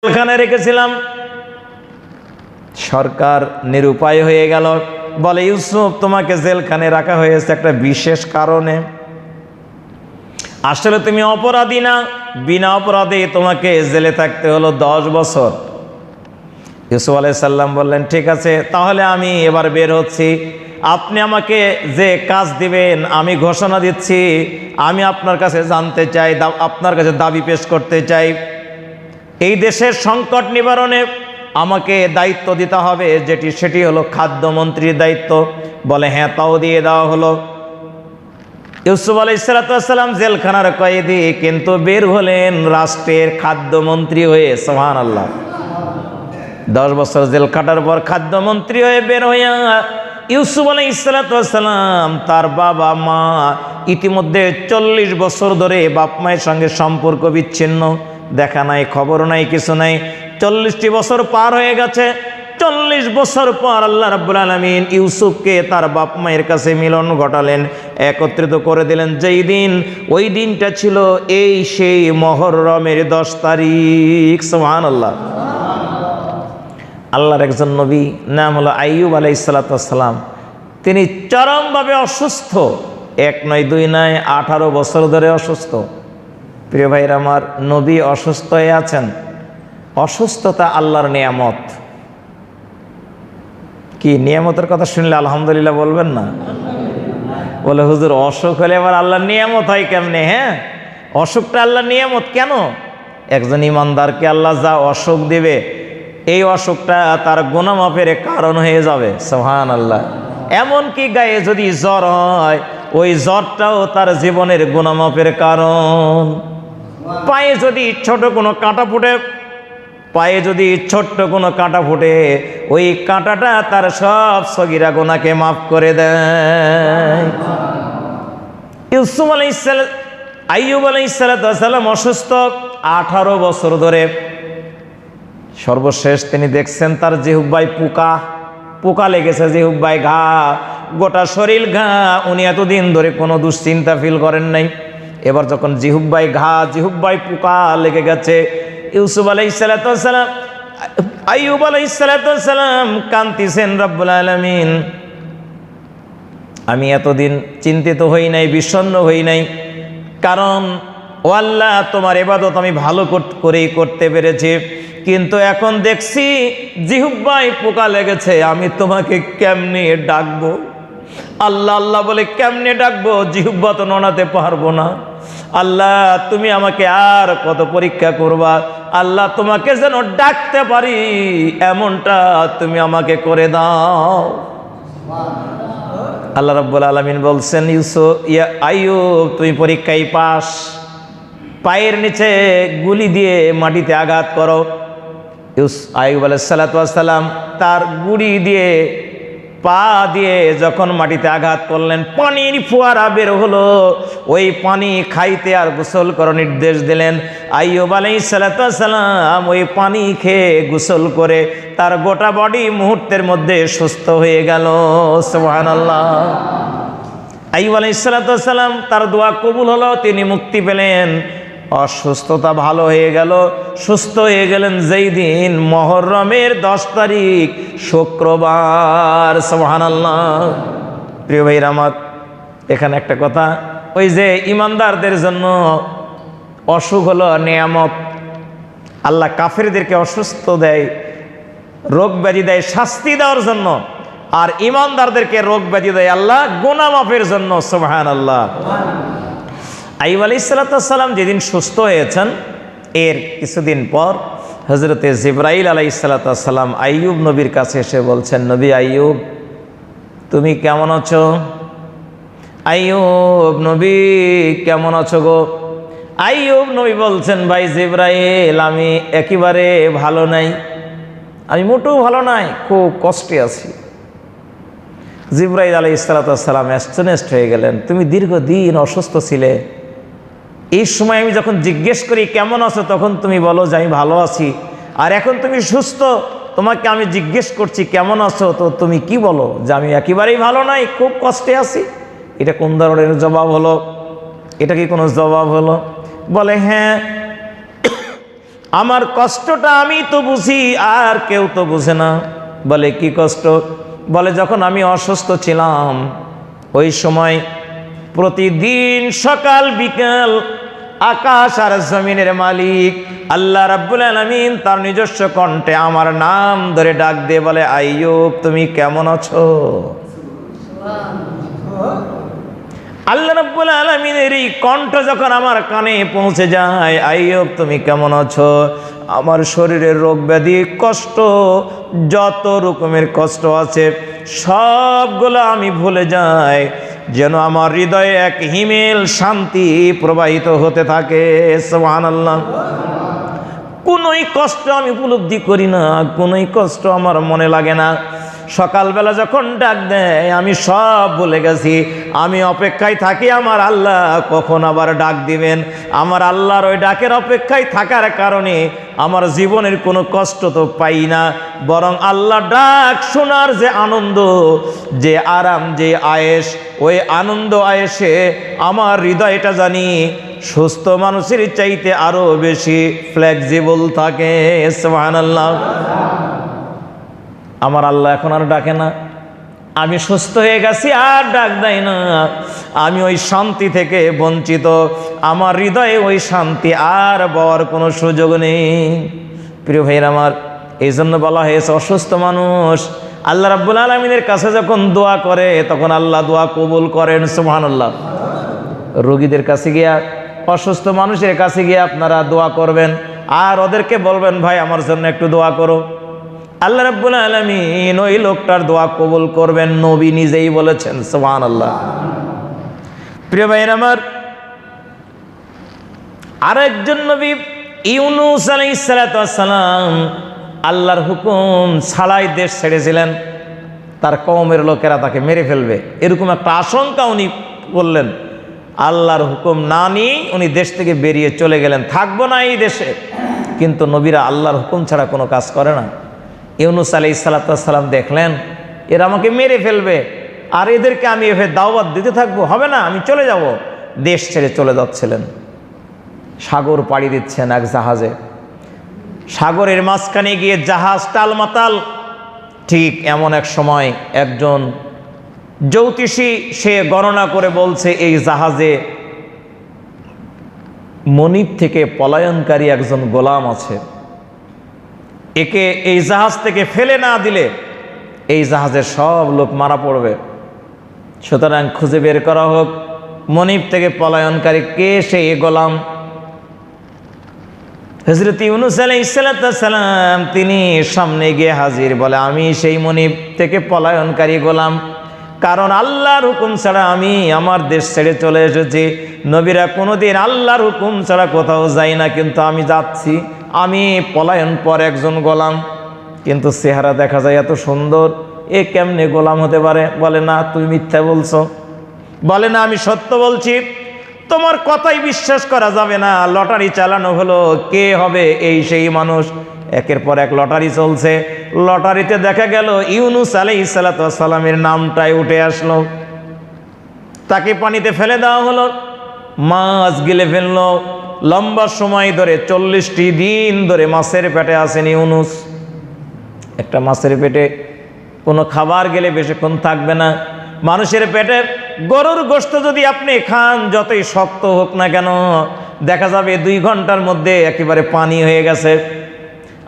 এখানে রেখেছিলাম। সরকার নিরুপায় হয়ে গেল, বলে ইউসুফ তোমাকে জেলখানে রাখা হয়েছে একটা বিশেষ কারণে। আসলে তুমি অপরাধী না, বিনা অপরাধে তোমাকে জেলে থাকতে হলো 10 বছর। ইউসুফ আলাইহিস সালাম বললেন ঠিক আছে, তাহলে আমি এবার বের হচ্ছি। আপনি আমাকে যে কাজ দিবেন আমি ঘোষণা দিচ্ছি, আমি আপনার কাছে জানতে চাই, আপনার কাছে দাবি পেশ করতে চাই। এই দেশের সংকট নিবারণে আমাকে দায়িত্ব দিতে হবে, সেটি হলো খাদ্যমন্ত্রীর দায়িত্ব। বলে হ্যাঁ, তাও দিয়ে দেওয়া হলো। ইউসুফ আলাইহিস সালাম জেলখানার কয়েদি, কিন্তু বের হলেন রাষ্ট্রের খাদ্যমন্ত্রী হয়ে। সুবহানাল্লাহ। 10 বছর জেল কাটার পর খাদ্যমন্ত্রী হয়ে বের হইয়া ইউসুফ আলাইহিস সালাম তার বাবা মা ইতিমধ্যে 40 বছর ধরে বাপ মায়ের সঙ্গে সম্পর্ক বিচ্ছিন্ন, দেখা নাই, খবর নাই, কিছু নাই। 40টি বছর পার হয়ে গেছে। 40 বছর পর আল্লাহ রাব্বুল আলামিন ইউসুফকে তার বাপ মায়ের কাছে মিলন ঘটালেন, একত্রিত করে দিলেন। যেই দিন, ওই দিনটা ছিল সেই মুহররমের 10 তারিখ। সুবহানাল্লাহ। আল্লাহর একজন নবী, নাম হলো আইয়ুব আলাইহিস সালাম। তিনি চরমভাবে অসুস্থ, 1 নয় 2 নয় 18 বছর ধরে অসুস্থ। প্রিয় ভাইরা আমার, নবী অসুস্থ হয়ে আছেন। অসুস্থতা আল্লাহর নিয়ামত। কি নিয়ামতের কথা শুনলে আলহামদুলিল্লাহ বলবেন না? বলে হুজুর অসুখ হলে আবার আল্লাহর নিয়ামত হয় কেমনে? হ্যাঁ, অসুখটা আল্লাহর নিয়ামত কেন? একজন ইমানদারকে আল্লাহ যা অসুখ দিবে, এই অসুখটা তার গুনাহ মাফের কারণ হয়ে যাবে। সুবহানাল্লাহ। এমনকি গায়ে যদি জ্বর হয়, ওই জ্বরটাও তার জীবনের গুনাহ মাফের কারণ। পায়ে যদি ছোট কোনো কাঁটা ফুটে, ওই কাঁটাটা তার সব সগীরা গুনাহকে মাফ করে দেয়। ইউসুফ আলাইহিস সালাম, আইয়ুব আলাইহিস সালাম অসুস্থ 18 বছর ধরে। সর্বশেষ তিনি দেখছেন তার জিহ্বায় পোকা লেগেছে, জিহ্বায় ঘা, গোটা শরীর ঘা। উনি এতদিন ধরে কোনো দুশ্চিন্তা ফিল করেন নাই। এবার যখন জিহ্বায় ঘা, জিহ্বায় পোকা লেগে গেছে, ইউসুফ আলাইহিস সালাম, আইয়ুব আলাইহিস সালাম কাঁদতেছেন, রব্বুল আলামিন আমি এতদিন চিন্তিত হই নাই, বিষণ্ণ হই নাই, কারণ ও আল্লাহ তোমার ইবাদত আমি ভালো করেই করতে পেরেছি। কিন্তু এখন দেখছি জিহ্বায় পোকা লেগেছে, আমি তোমাকে কেমনে ডাকবো? আল্লাহ আল্লাহ বলে কেমনে ডাকবো? জিহ্বা তো নড়াতে পারবো না। আল্লাহ তুমি আমাকে আর কত পরীক্ষা করবা? আল্লাহ তোমাকে যেন ডাকতে পারি এমনটা তুমি আমাকে করে দাও। আল্লাহ রাব্বুল আলামিন বলছেন, আইয়ুব তুমি পরীক্ষায় পাস। পায়ের নিচে গুলি দিয়ে মাটিতে আঘাত করো। আইয়ুব আলাইহিস সালাম তার গুলি দিয়ে, পা দিয়ে যখন মাটিতে আঘাত করলেন, পানির ফোয়ারা বের হলো। ওই পানি খাইতে আর গোসল করার নির্দেশ দিলেন। আইয়ুব আলাইহিস সালাম ওই পানি খেয়ে গোসল করে তার গোটা বডি মুহূর্তের মধ্যে সুস্থ হয়ে গেল। সুবহানাল্লাহ। আইয়ুব আলাইহিস সালাম তার দোয়া কবুল হলো, তিনি মুক্তি পেলেন, অসুস্থতা ভালো হয়ে গেল, সুস্থ হয়ে গেলেন যেই দিন মুহররমের 10 তারিখ, শুক্রবার। সুবহানাল্লাহ। প্রিয় ভাইরা আমার, এখানে একটা কথা, ওই যে ইমানদারদের জন্য অসুখ হলো নিয়ামত। আল্লাহ কাফেরদেরকে অসুস্থ দেয়, রোগ ব্যাধি দেয় শাস্তি দেওয়ার জন্য, আর ইমানদারদেরকে রোগ ব্যাধি দেয় আল্লাহ গুনাহ মাফের জন্য। সুবহানাল্লাহ। আইয়ুব আলাইহিস সালাম যেদিন সুস্থ হয়েছেন, এর কিছুদিন পর হযরতে জিবরাইল আলাইহিস সালাম আইয়ুব নবীর কাছে এসে বলছেন, নবী আইয়ুব তুমি কেমন আছো? আইয়ুব নবী কেমন আছো গো? আইয়ুব নবী বলছেন, ভাই জিবরাইল আমি একেবারে ভালো নাই, আমি মোটেও ভালো নাই, খুব কষ্টে আছি। জিবরাইল আলাইহিস সালাম অ্যাস্টনেস্ট হয়ে গেলেন, তুমি দীর্ঘদিন অসুস্থ ছিলে, এই সময় আমি যখন জিজ্ঞেস করি কেমন আছো, তখন তুমি বলো যে আমি ভালো আছি, আর এখন তুমি সুস্থ, তোমাকে আমি জিজ্ঞেস করছি কেমন আছো, তো তুমি কি বলো যে আমি একেবারেই ভালো নাই, খুব কষ্টে আছি? এটা কোন ধরনের জবাব হলো? এটা কি কোনো জবাব হলো? বলে হ্যাঁ, আমার কষ্টটা আমি তো বুঝি, আর কেউ তো বুঝে না। বলে কি কষ্ট? বলে যখন আমি অসুস্থ ছিলাম ওই সময় প্রতিদিন সকাল বিকাল আকাশ আর জমিনের মালিক আল্লাহ রাব্বুল আলামিন তার নিজস্ব কণ্ঠে আমার নাম ধরে ডাক দিয়ে বলে, আইয়ুব তুমি কেমন আছো? আল্লাহ রাব্বুল আলামিনের এই কণ্ঠ যখন আমার কানে পৌঁছে যায়, আইয়ুব তুমি কেমন আছো, আমার শরীরের রোগ ব্যাধি কষ্ট যত রকমের কষ্ট আছে সবগুলো আমি ভুলে যাই, যেন আমার হৃদয়ে এক হিমেল শান্তি প্রবাহিত হতে থাকে। সুবহানাল্লাহ। কোনোই কষ্ট আমি উপলব্ধি করি না, কোনোই কষ্ট আমার মনে লাগে না। সকালবেলা যখন ডাক দেয় আমি সব ভুলে গেছি, আমি অপেক্ষায় থাকি আমার আল্লাহ কখন আবার ডাক দিবেন। আমার আল্লাহর ওই ডাকের অপেক্ষায় থাকার কারণে আমার জীবনের কোনো কষ্ট তো পাই না, বরং আল্লাহ ডাক শোনার যে আনন্দ, যে আরাম, যে আয়েশ, ওই আনন্দ আয়েশে আমার হৃদয়টা জানি সুস্থ মানুষের চাইতে আরো বেশি ফ্লেক্সিবল থাকে। সুবহানাল্লাহ। আমার আল্লাহ এখন আর ডাকে না, আমি সুস্থ হয়ে গেছি আর ডাক দেয় না, আমি ওই শান্তি থেকে বঞ্চিত, আমার হৃদয়ে ওই শান্তি আর পাওয়ার কোনো সুযোগ নেই। প্রিয় ভাইরা আমার, এই জন্য বলা হয়েছে অসুস্থ মানুষ আল্লাহ রাব্বুল আলামিনের কাছে যখন দোয়া করে তখন আল্লাহ দোয়া কবুল করেন। সুবহানাল্লাহ। রোগীদের কাছে গিয়া, অসুস্থ মানুষের কাছে গিয়ে আপনারা দোয়া করবেন আর ওদেরকে বলবেন ভাই আমার জন্য একটু দোয়া করো, আল্লাহ রাব্বুল আলামিন ওই লোকটার দোয়া কবুল করবেন, নবী নিজেই বলেছেন। সুবহানাল্লাহ। প্রিয় ভাইরা আমার, আরেকজন নবী ইউনূস আলাইহিস সালাতু ওয়াস সালাম আল্লাহর হুকুম ছাড়াই দেশ ছেড়েছিলেন, তার কওমের লোকেরা তাকে মেরে ফেলবে এরকম একটা আশঙ্কা উনি করলেন। আল্লাহর হুকুম না নিয়ে উনি দেশ থেকে বেরিয়ে চলে গেলেন, থাকবো না এই দেশে। কিন্তু নবীরা আল্লাহর হুকুম ছাড়া কোনো কাজ করে না। ইউনূস আলাইহিস সালাতু ওয়াস সালাম দেখলেন এরা আমাকে মেরে ফেলবে আর এদেরকে আমি এভাবে দাওয়াত দিতে থাকবো, হবে না, আমি চলে যাব। দেশ ছেড়ে চলে যাচ্ছিলেন, সাগর পাড়ি দিচ্ছেন এক জাহাজে। সাগরের মাঝখানে গিয়ে জাহাজ টালমাতাল। ঠিক এমন এক সময় একজন জ্যোতিষী সে গণনা করে বলছে এই জাহাজে মনিব থেকে পলায়নকারী একজন গোলাম আছে, একে এই জাহাজ থেকে ফেলে না দিলে এই জাহাজের সব লোক মারা পড়বে। সুতরাং খুঁজে বের করা হোক মনিব থেকে পলায়নকারী কে, সেই গোলাম। হযরত ইউনূস আলাইহিস সালাম তিনি সামনে গিয়ে হাজির, বলে আমি সেই মনিব থেকে পলায়নকারী গোলাম, কারণ আল্লাহর হুকুম ছাড়া আমি আমার দেশ ছেড়ে চলে এসেছি। নবীরা কোনোদিন আল্লাহর হুকুম ছাড়া কোথাও যায় না, কিন্তু আমি যাচ্ছি, আমি পলায়ন পর একজন গোলাম। কিন্তু চেহারা দেখা যায় এত সুন্দর, এ কেমনে গোলাম হতে পারে? বলে না তুমি মিথ্যা বলছো। বলে না আমি সত্য বলছি, তোমার কথাই বিশ্বাস করা যাবে না। লটারি চালানো হলো, কে হবে এই সেই মানুষ। একের পর এক লটারি চলছে, লটারিতে দেখা গেল ইউনূস আলাইহিস সালাতু ওয়াস সালামের নামটাই উঠে আসলো। তাকে পানিতে ফেলে দেওয়া হলো, মাছ গিলে ফেললো। লম্বা সময় ধরে 40টি দিন ধরে মাছের পেটে আছেন ইউনূস। একটা মাছের পেটে কোনো খাবার গেলে বেশিক্ষণ থাকবে না। মানুষের পেটে গরুর গোশত যদি আপনি খান, যতই শক্ত হোক না কেন, দেখা যাবে 2 ঘন্টার মধ্যে একেবারে পানি হয়ে গেছে।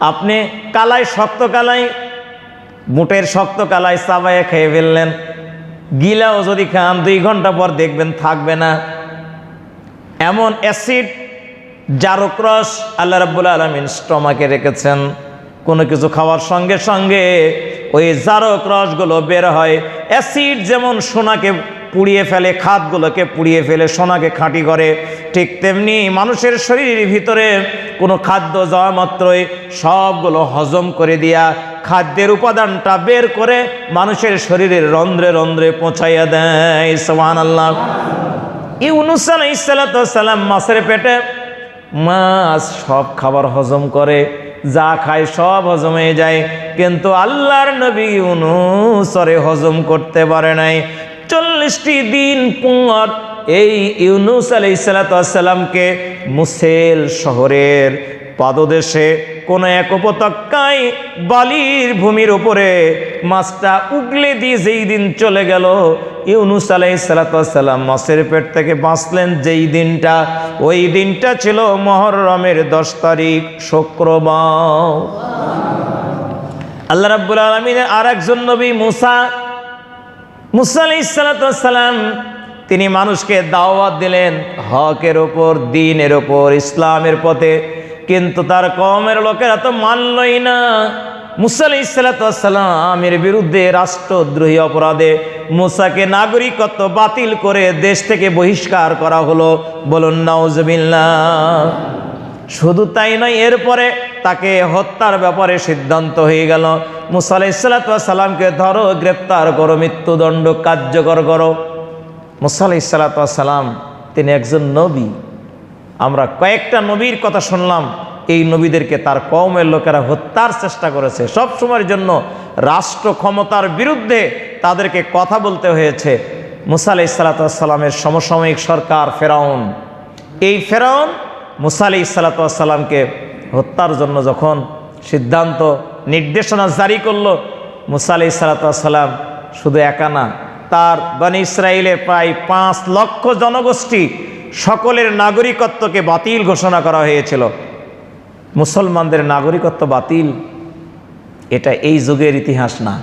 আপনি কালাই, শক্ত কালাই, বুটের শক্ত কালাই চাবায়ে খেয়ে ফেললেন, গিলাও যদি খান 2 ঘন্টা পর দেখবেন থাকবে না। এমন অ্যাসিড জারক রস আল্লাহ রাব্বুল আলামিন স্টমাকে রেখেছেন। কোনো কিছু খাওয়ার সঙ্গে সঙ্গে ওই জারক রসগুলো বের হয়। অ্যাসিড যেমন সোনাকে পুড়িয়ে ফেলে, খাদগুলোকে পুড়িয়ে ফেলে সোনাকে খাঁটি করে, ঠিক তেমনি মানুষের শরীরের ভিতরে কোনো খাদ্য যাওয়া মাত্রই সবগুলো হজম করে দিয়া খাদ্যের উপাদানটা বের করে মানুষের শরীরের রন্ধ্রে রন্ধ্রে পৌঁছাইয়া দেয়। সুবহানাল্লাহ। ইউনূস আলাইহিস সালাতু ওয়াস সালাম মাছের পেটে, মাছ সব খাবার হজম করে, যা খায় সব হজম হয়ে যায়, কিন্তু আল্লাহর নবী ইউনূস হজম করতে পারে নাই। 40টি দিন পর এই ইউনূস আলাইহিস সালাতু ওয়াস সালামকে মুসেল শহরের পাদদেশে কোন এক উপত্যকায় বালির ভূমির উপরে মাছটা উগলে দিয়ে যেই দিন চলে গেল, ইউনূস আলাইহিস সালাম মাছের পেট থেকে বাঁচলেন যেই দিনটা, ওই দিনটা ছিল মুহররমের 10 তারিখ, শুক্রবার। আল্লাহ রাব্বুল আলামিনের আরেকজন নবী মুসা আলাইহিস সালাম, তিনি মানুষকে দাওয়াত দিলেন হকের ওপর, দ্বীনের ওপর, ইসলামের পথে, কিন্তু তার কওমের লোকেরা তো মানলই না। মুসা আলাইহিস সালামের বিরুদ্ধে রাষ্ট্রদ্রোহী অপরাধে মুসাকে নাগরিকত্ব বাতিল করে দেশ থেকে বহিষ্কার করা হলো। বলুন নাউজুবিল্লাহ। শুধু তাই নয়, এরপরে তাকে হত্যার ব্যাপারে সিদ্ধান্ত হয়ে গেল। মুসা আলাইহিস সালামকে ধরো, গ্রেপ্তার করো, মৃত্যুদণ্ড কার্যকর করো। মুসা আলাইহিস সালাম তিনি একজন নবী। আমরা কয়েকটা নবীর কথা শুনলাম, এই নবীদেরকে তার কওমের লোকেরা হত্যার চেষ্টা করেছে। সব সময়ের জন্য রাষ্ট্র ক্ষমতার বিরুদ্ধে তাদেরকে কথা বলতে হয়েছে। মুসা আলাইহিস সালামের সমসাময়িক সরকার ফেরাউন, এই ফেরাউন মুসা আলাইহিস সালামকে হত্যার জন্য যখন সিদ্ধান্ত নির্দেশনা জারি করলো, মুসা আলাইহিস সালাম শুধু একা না, তার বনী ইসরাইলের প্রায় 5 লক্ষ জনগোষ্ঠী সকলের নাগরিকত্বকে বাতিল ঘোষণা করা হয়েছিল। মুসলমানদের নাগরিকত্ব বাতিল, এটা এই যুগের ইতিহাস না,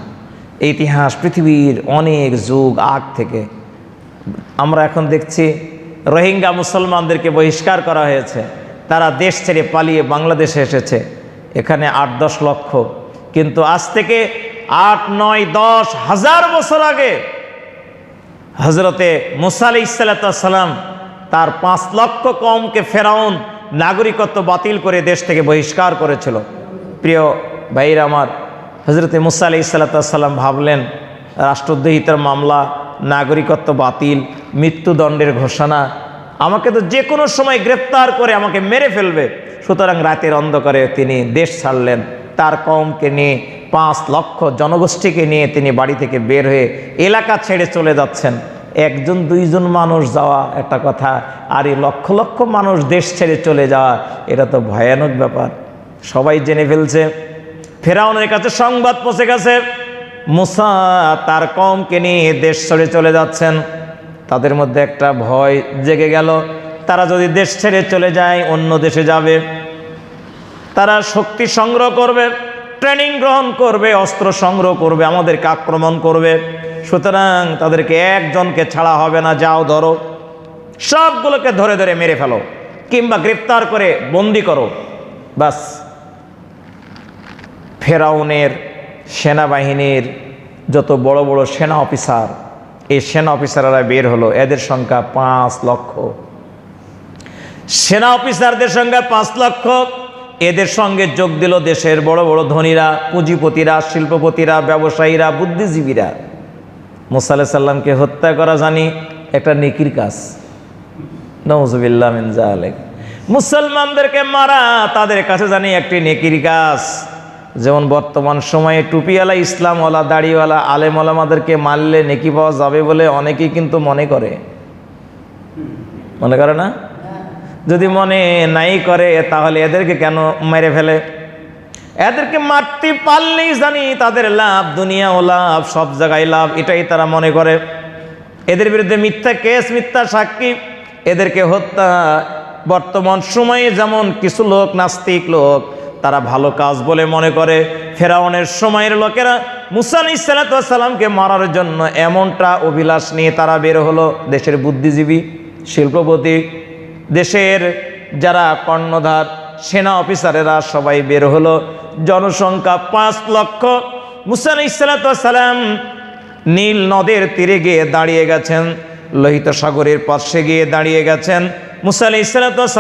এই ইতিহাস পৃথিবীর অনেক যুগ আগ থেকে। আমরা এখন দেখছি রোহিঙ্গা মুসলমানদেরকে বহিষ্কার করা হয়েছে, তারা দেশ ছেড়ে পালিয়ে বাংলাদেশে এসেছে, এখানে 8-10 লক্ষ। কিন্তু আজ থেকে 8, 9, 10 হাজার বছর আগে হযরতে মুসা আলাইহিস সালাম তার 5 লক্ষ কওমকে ফেরাউন নাগরিকত্ব বাতিল করে দেশ থেকে বহিষ্কার করেছিল। প্রিয় ভাইরা আমার, হযরতে মুসা আলাইহিস সালাম ভাবলেন রাষ্ট্রদ্রোহিতার মামলা, নাগরিকত্ব বাতিল, মৃত্যুদণ্ডের ঘোষণা, আমাকে তো যে কোনো সময় গ্রেপ্তার করে আমাকে মেরে ফেলবে। সুতরাং রাতের অন্ধকারে তিনি দেশ ছাড়লেন, তার কওমকে নিয়ে 5 লক্ষ জনগোষ্ঠীকে নিয়ে তিনি বাড়ি থেকে বের হয়ে এলাকা ছেড়ে চলে যাচ্ছেন। 1-2 মানুষ যাওয়া একটা কথা, আর এই লক্ষ লক্ষ মানুষ দেশ ছেড়ে চলে যাওয়া, এটা তো ভয়ানক ব্যাপার। সবাই জেনে ফেলছে, ফেরাউনের কাছে সংবাদ পৌঁছে গেছে মুসা তার কওমকে নিয়ে দেশ ছেড়ে চলে যাচ্ছেন। তাদের মধ্যে একটা ভয় জেগে গেল, তারা যদি দেশ ছেড়ে চলে যায় অন্য দেশে যাবে, তারা শক্তি সংগ্রহ করবে, ট্রেনিং গ্রহণ করবে, অস্ত্র সংগ্রহ করবে, আমাদেরকে আক্রমণ করবে। সুতরাং তাদেরকে একজনকে ছাড়া হবে না, যাও ধরো, সবগুলোকে ধরে ধরে মেরে ফেলো কিংবা গ্রেপ্তার করে বন্দি করো। বাস, ফেরাউনের সেনাবাহিনীর যত বড় বড় সেনা অফিসার, এই সেনা অফিসাররা বের হলো, এদের সংখ্যা 5 লক্ষ। সেনা অফিসারদের সংখ্যা 5 লক্ষ। এদের সঙ্গে যোগ দিল দেশের বড় বড় ধনীরা, পুঁজিপতিরা, শিল্পপতিরা, ব্যবসায়ীরা, বুদ্ধিজীবীরা। মুসা আলাইহিস সালামকে হত্যা করা জানি একটা নেকির কাজ, নাউযুবিল্লাহ মিন যালিক। মুসলমানদেরকে মারা তাদের কাছে জানি একটি নেকির কাজ। যেমন বর্তমান সময়ে টুপিওয়ালা, ইসলামওয়ালা, দাড়িওয়ালা আলেম ওলামাদেরকে মারলে নেকি পাওয়া যাবে বলে অনেকেই কিন্তু মনে করে না? যদি মনে নাই করে তাহলে এদেরকে কেন মেরে ফেলে? এদেরকে মারতে পারলেই জানি তাদের লাভ, দুনিয়া ও লাভ, সব জায়গায় লাভ, এটাই তারা মনে করে। এদের বিরুদ্ধে মিথ্যা কেস, মিথ্যা সাক্ষী, এদেরকে হত্যা। বর্তমান সময়ে যেমন কিছু লোক, নাস্তিক লোক, তারা ভালো কাজ বলে মনে করে, ফেরাউনের সময়ের লোকেরা মুসা আলাইহিস সালামকে মারার জন্য এমনটা অভিলাষ নিয়ে তারা বের হলো। দেশের বুদ্ধিজীবী, শিল্পপতি, দেশের যারা কর্ণধার, সেনা অফিসারেরা সবাই বের হলো। জনসংখ্যা 5 লক্ষ। মুসা আলাইহিস সালাম নীল নদের তীরে গিয়ে দাঁড়িয়ে গেছেন, লোহিত সাগরের পাশে গিয়ে দাঁড়িয়ে গেছেন। মুসা আলাইহিস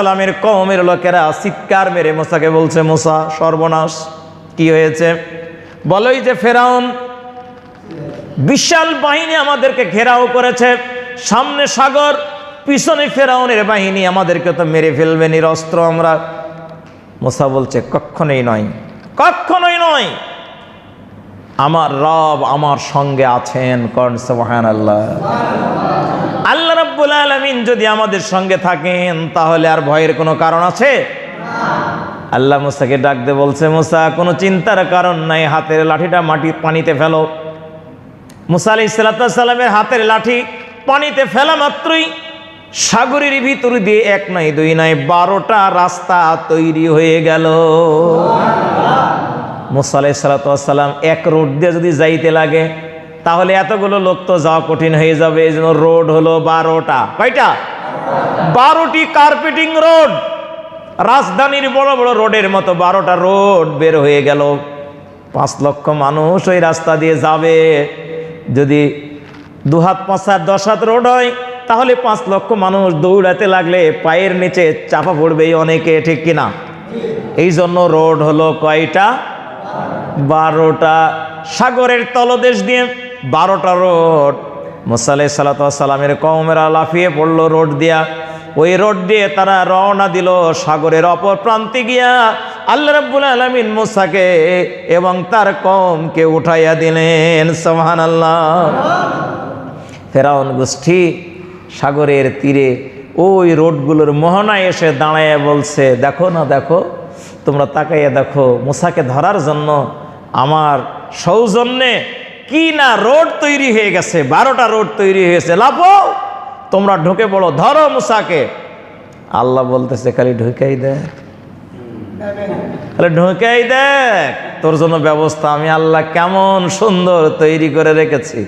সালামের কওমের লোকেরা চিৎকার মেরে মুসাকে বলছে, মুসা সর্বনাশ, কি হয়েছে? বলোই যে ফেরাউন বিশাল বাহিনী আমাদেরকে ঘেরাও করেছে, সামনে সাগর, পিছনে ফেরাউনের বাহিনী, আমাদেরকে তো মেরে ফেলবে নিরস্ত্র আমরা। মুসা বলছে, কখনোই নয়, কখনোই নয়, আমার রব আমার সঙ্গে আছেন। কোন সুবহানাল্লাহ। আল্লাহ রাব্বুল আলামিন যদি আমাদের সঙ্গে থাকেন তাহলে আর ভয়ের কোনো কারণ আছে? আল্লাহ মুসাকে ডাক দিয়ে বলছে, মুসা কোনো চিন্তার কারণ নাই, হাতের লাঠিটা পানিতে ফেলো। মুসা আলাইহিস সালামের হাতের লাঠি পানিতে ফেলা মাত্রই সাগরের ভিতর দিয়ে 1 নয় 2 নয় 12টা রাস্তা তৈরি হয়ে গেল। মুসা আলাইহিস সালাম এক রোড দিয়ে যদি যাইতে লাগে তাহলে এতগুলো লোক তো যাওয়া কঠিন হয়ে যাবে। এই জন্য রোড হলো 12টা। কয়টা? 12টি কার্পেটিং রোড, রাজধানীর বড় বড় রোডের মতো 12টা রোড বের হয়ে গেল। 5 লক্ষ মানুষ ওই রাস্তা দিয়ে যাবে। যদি 2 হাত 5 হাত 10 হাত রোড হয় তাহলে 5 লক্ষ মানুষ দৌড়াতে লাগলে পায়ের নিচে চাপা পড়বে অনেকে, ঠিক কিনা? এই জন্য রোড হলো কয়টা? 12টা। সাগরের তলদেশ দিয়ে 12টা রোড। মুসা আলাইহিস সালামের কওমেরা লাফিয়ে পড়লো রোড দিয়া। ওই রোড দিয়ে তারা রওনা দিল সাগরের অপর প্রান্তে গিয়া আল্লাহ রাব্বুল আলামিন মুসাকে এবং তার কওমকে উঠাইয়া দিলেন। সুবহানাল্লাহ। ফেরাউন গোষ্ঠী সাগরের তীরে ওই রোডগুলোর মোহনায় এসে দাঁড়াইয়া বলছে, দেখো না, দেখো, তোমরা তাকাইয়া দেখো, মুসাকে ধরার জন্য আমার সৌজন্যে কি না রোড তৈরি হয়ে গেছে। 12টা রোড তৈরি হয়েছে, লাফো, তোমরা ঢুকে পড়ো, ধরো মুসাকে। আল্লাহ বলতেছে, খালি ঢুকাই দেখ, খালি ঢুকাই দেখ, তোর জন্য ব্যবস্থা আমি আল্লাহ কেমন সুন্দর তৈরি করে রেখেছি।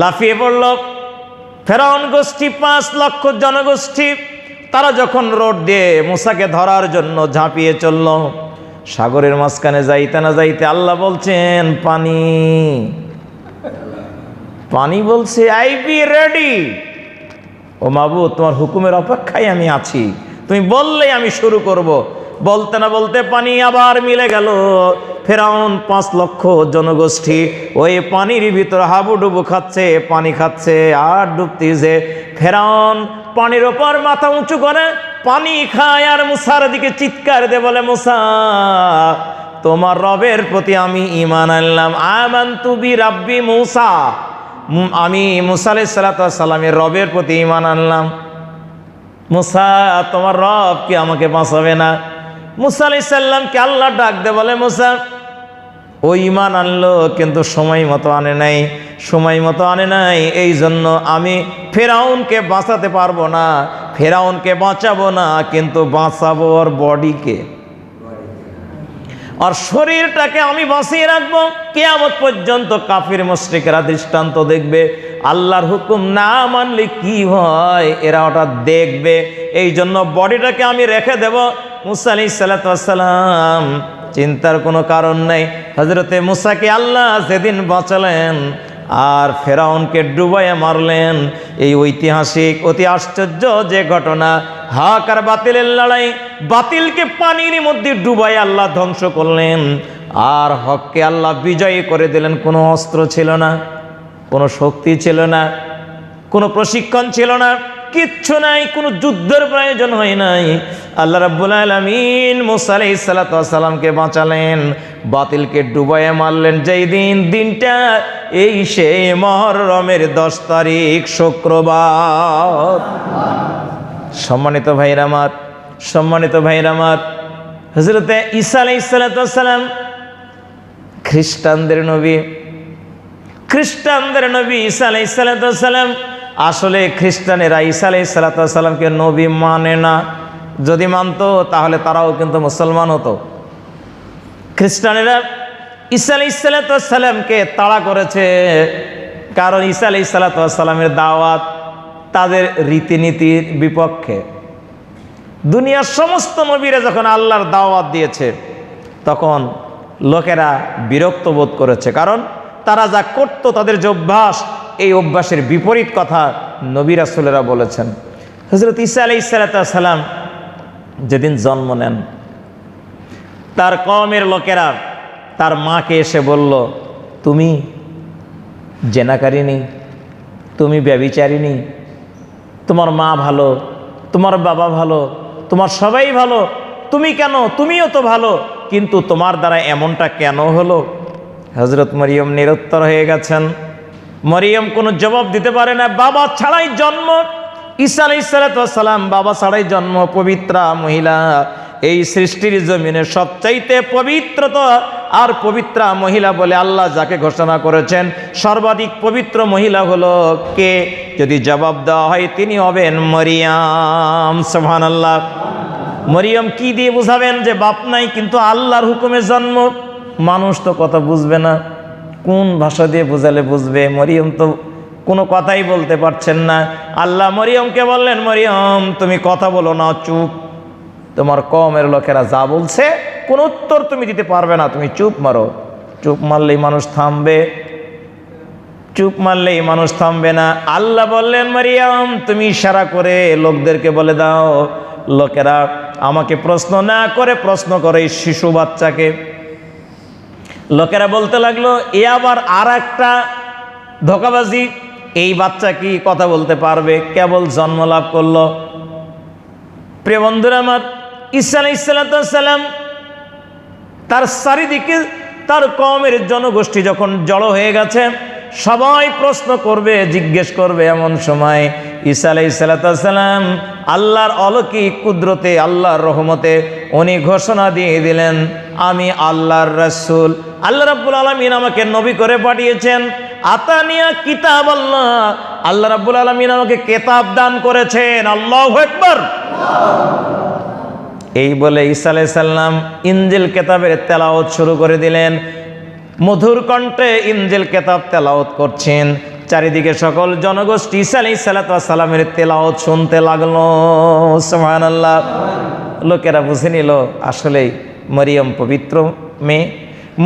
লাফিয়ে পড়ল ফেরাউন গোষ্ঠী, 5 লক্ষ জনগোষ্ঠী। তারা যখন রোড দিয়ে মুসাকে ধরার জন্য ঝাঁপিয়ে চলল, সাগরের মাঝখানে যাইতে না যাইতে আল্লাহ বলছেন, পানি পানি বলছে, আই বি রেডি। ও মাবুদ, তোমার হুকুমের অপেক্ষায় আমি আছি, তুমি বললেই আমি শুরু করব। বলতে না বলতে পানি আবার মিলে গেল। ফেরাউন 5 লক্ষ জনগোষ্ঠী ওই পানির ভিতর হাবুডুবু খাচ্ছে, পানি খাচ্ছে আর ডুবতেছে। ফেরাউন পানির ওপর মাথা উঁচু করে পানি খায় আর মুসার দিকে চিৎকার দিয়ে বলে, মুসা, তোমার রবের প্রতি আমি ঈমান আনলাম। আমানতু বি রাব্বি মুসা, আমি মুসা আলাইহিস সালামের রবের প্রতি ঈমান আনলাম। মুসা, তোমার রব কি আমাকে বাঁচাবে না? মুসা আলাইহিস সালামকে আল্লাহ ডাক দে বলে, মুসা, ও ঈমান আনলো কিন্তু সময় মতো আনে নাই, সময় মতো আনে নাই, এই জন্য আমি ফেরাউনকে বাঁচাতে পারবো না, ফেরাউনকে বাঁচাবো না, কিন্তু বাঁচাবো ওর বডিকে, আর শরীরটাকে আমি বাঁচিয়ে রাখবো। কিয়ামত পর্যন্ত কাফির মুশরিকরা দৃষ্টান্ত দেখবে, আল্লাহর হুকুম না মানলে কি হয় এরা ওটা দেখবে। এই জন্য বডিটাকে আমি রেখে দেব। মুসা আলাইহিস সালাম চিন্তার কোনো কারণ নেই। হযরতে মুসাকে আল্লাহ সেদিন বাঁচালেন আর ফেরাউনকে ডুবাইয়া মারলেন। এই ঐতিহাসিক অতি আশ্চর্য যে ঘটনা, হক আর বাতিলের লড়াই, বাতিলকে পানির মধ্যে ডুবাই আল্লাহ ধ্বংস করলেন আর হককে আল্লাহ বিজয়ী করে দিলেন। কোনো অস্ত্র ছিল না, কোনো শক্তি ছিল না, কোনো প্রশিক্ষণ ছিল না, কিচ্ছু নাই, কোনো যুদ্ধের প্রয়োজন হয় নাই। আল্লাহ রাব্বুল আলামিন মুসা আলাইহিস সালামকে বাঁচালেন, বাতিলকে ডুবাইয়া মারলেন। যেই দিনটা এই সেই মুহররমের 10 তারিখ শুক্রবার। সম্মানিত ভাইরা আমার, সম্মানিত ভাইরা আমার, হযরতে ঈসা আলাইহিস সালাম খ্রিস্টানদের নবী, খ্রিস্টানদের নবী ঈসা আলাইহিস সালাম। আসলে খ্রিস্টানেরা ঈসা আলাইহিস সালামকে নবী মানে না, যদি মানতো তাহলে তারাও কিন্তু মুসলমান হতো। খ্রিস্টানেরা ঈসা আলাইহিস সালামকে তাড়া করেছে, কারণ ঈসা আলাইহিস সালামের দাওয়াত তাদের রীতিনীতির বিপক্ষে। দুনিয়ার সমস্ত নবীরা যখন আল্লাহর দাওয়াত দিয়েছে তখন লোকেরা বিরক্ত বোধ করেছে, কারণ তারা যা করত, তাদের যে অভ্যাস, এই অভ্যাসের বিপরীত কথা নবী রাসূলেরা বলেছেন। হযরত ঈসা আলাইহিস সালাম যেদিন জন্ম নেন, তার কওমের লোকেরা তার মাকে এসে বলল, তুমি জেনাকারিনী, তুমি ব্যভিচারিণী, তোমার মা ভালো, তোমার বাবা ভালো, তোমার সবাই ভালো, তুমি কেন, তুমিও তো ভালো, কিন্তু তোমার দ্বারা এমনটা কেন হলো? হযরত মরিয়ম নিরুত্তর হয়ে গেছেন। মরিয়ম কোনো জবাব দিতে পারে না। বাবা ছাড়াই জন্ম, ঈসা আলাইহিস সালাম বাবা ছাড়াই জন্ম, পবিত্রা মহিলা, এই সৃষ্টির জমিনে সবচাইতে পবিত্রতা আর পবিত্রা মহিলা বলে আল্লাহ যাকে ঘোষণা করেছেন, সর্বাধিক পবিত্র মহিলা হলো কে? যদি জবাব দেওয়া হয়, তিনি হবেন মরিয়াম। সুবহানাল্লাহ। মরিয়ম কি দিয়ে বুঝাবেন যে বাপ নাই কিন্তু আল্লাহর হুকুমে জন্ম? মানুষ তো কথা বুঝবে না, কোন ভাষা দিয়ে বোঝালে বুঝবে? মরিয়ম তো কোনো কথাই বলতে পারছেন না। আল্লাহ মরিয়মকে বললেন, মরিয়ম তুমি কথা বলো না, চুপ। তোমার কওমের লোকেরা যা বলছে কোন উত্তর তুমি দিতে পারবে না, তুমি চুপ মারো। চুপ মারলেই মানুষ থামবে? চুপ মারলেই মানুষ থামবে না। আল্লাহ বললেন, মরিয়ম তুমি ইশারা করে লোকদেরকে বলে দাও, লোকেরা আমাকে প্রশ্ন না করে প্রশ্ন করে এই শিশু বাচ্চাকে। লোকেরা বলতে লাগলো, এ আবার আর একটা ধোঁকাবাজি, এই বাচ্চা কি কথা বলতে পারবে? কেবল জন্ম লাভ করলো। প্রিয় বন্ধুরা আমার, ঈসা আলাইহিস সালাম তার চারিদিকে তার কওমের জনগোষ্ঠী যখন জড়ো হয়ে গেছে, সবাই প্রশ্ন করবে, জিজ্ঞেস করবে, এমন সময় ঈসা আলাইহিস সালাম আল্লাহর অলৌকিক কুদরতে, আল্লাহর রহমতে উনি ঘোষণা দিয়ে দিলেন, আমি আল্লাহর রাসূল। আল্লাহ রাব্বুল আলামিন আমাকে নবী করে পাঠিয়েছেন। আতানিয়া কিতাব আল্লাহ, আল্লাহ রাব্বুল আলামিন আমাকে কিতাব দান করেছেন। আল্লাহু আকবার। এই বলে ঈসা আলাইহিস সালাম ইনজিল কিতাবের তেলাওয়াত শুরু করে দিলেন। মধুর কণ্ঠে ইনজিল কিতাব তেলাওয়াত করছেন। চারিদিকে সকল জনগোষ্ঠী ঈসা আলাইহিস সালামের তেলাওয়াত শুনতে লাগলো। সুবহানাল্লাহ। লোকেরা বুঝে নিল আসলেই মরিয়ম পবিত্র মেয়ে,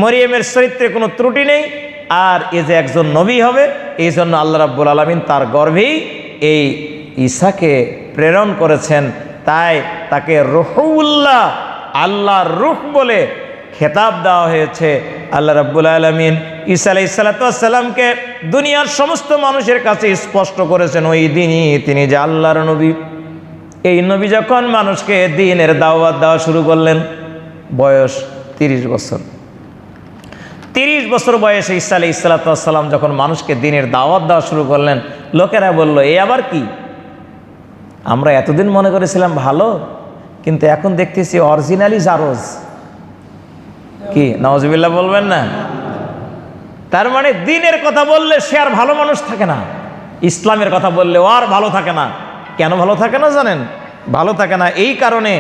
মরিয়মের চরিত্রে কোনো ত্রুটি নেই, আর এ যে একজন নবী হবে, এই জন্য আল্লাহ রাব্বুল আলামিন তার গর্ভেই এই ঈসাকে প্রেরণ করেছেন। তাই তাকে রুহুল্লাহ, আল্লাহর রূহ বলে খেতাব দেওয়া হয়েছে। আল্লাহ রাব্বুল আলামিন ঈসা আলাইহিস সালামকে দুনিয়ার সমস্ত মানুষের কাছে স্পষ্ট করেছেন ওই দিনই তিনি যে আল্লাহর নবী। এই নবী যখন মানুষকে দ্বীনের দাওয়াত দেওয়া শুরু করলেন, বয়স 30 বছর। 30 বছর বয়সে ঈসা আলাইহিস সালাম যখন মানুষকে দ্বীনের দাওয়াত দেওয়া শুরু করলেন, লোকেরা বলল, এ আবার কি? আমরা এতদিন মনে করেছিলাম ভালো, কিন্তু এখন দেখতেছি অরিজিনালি জারজ। কি নাউজুবিল্লাহ বলবেন না? তার মানে দ্বীনের কথা বললে সে আর ভালো মানুষ থাকে না, ইসলামের কথা বললে ও আর ভালো থাকে না। কেন ভালো থাকে না জানেন? ভালো থাকে না এই কারণে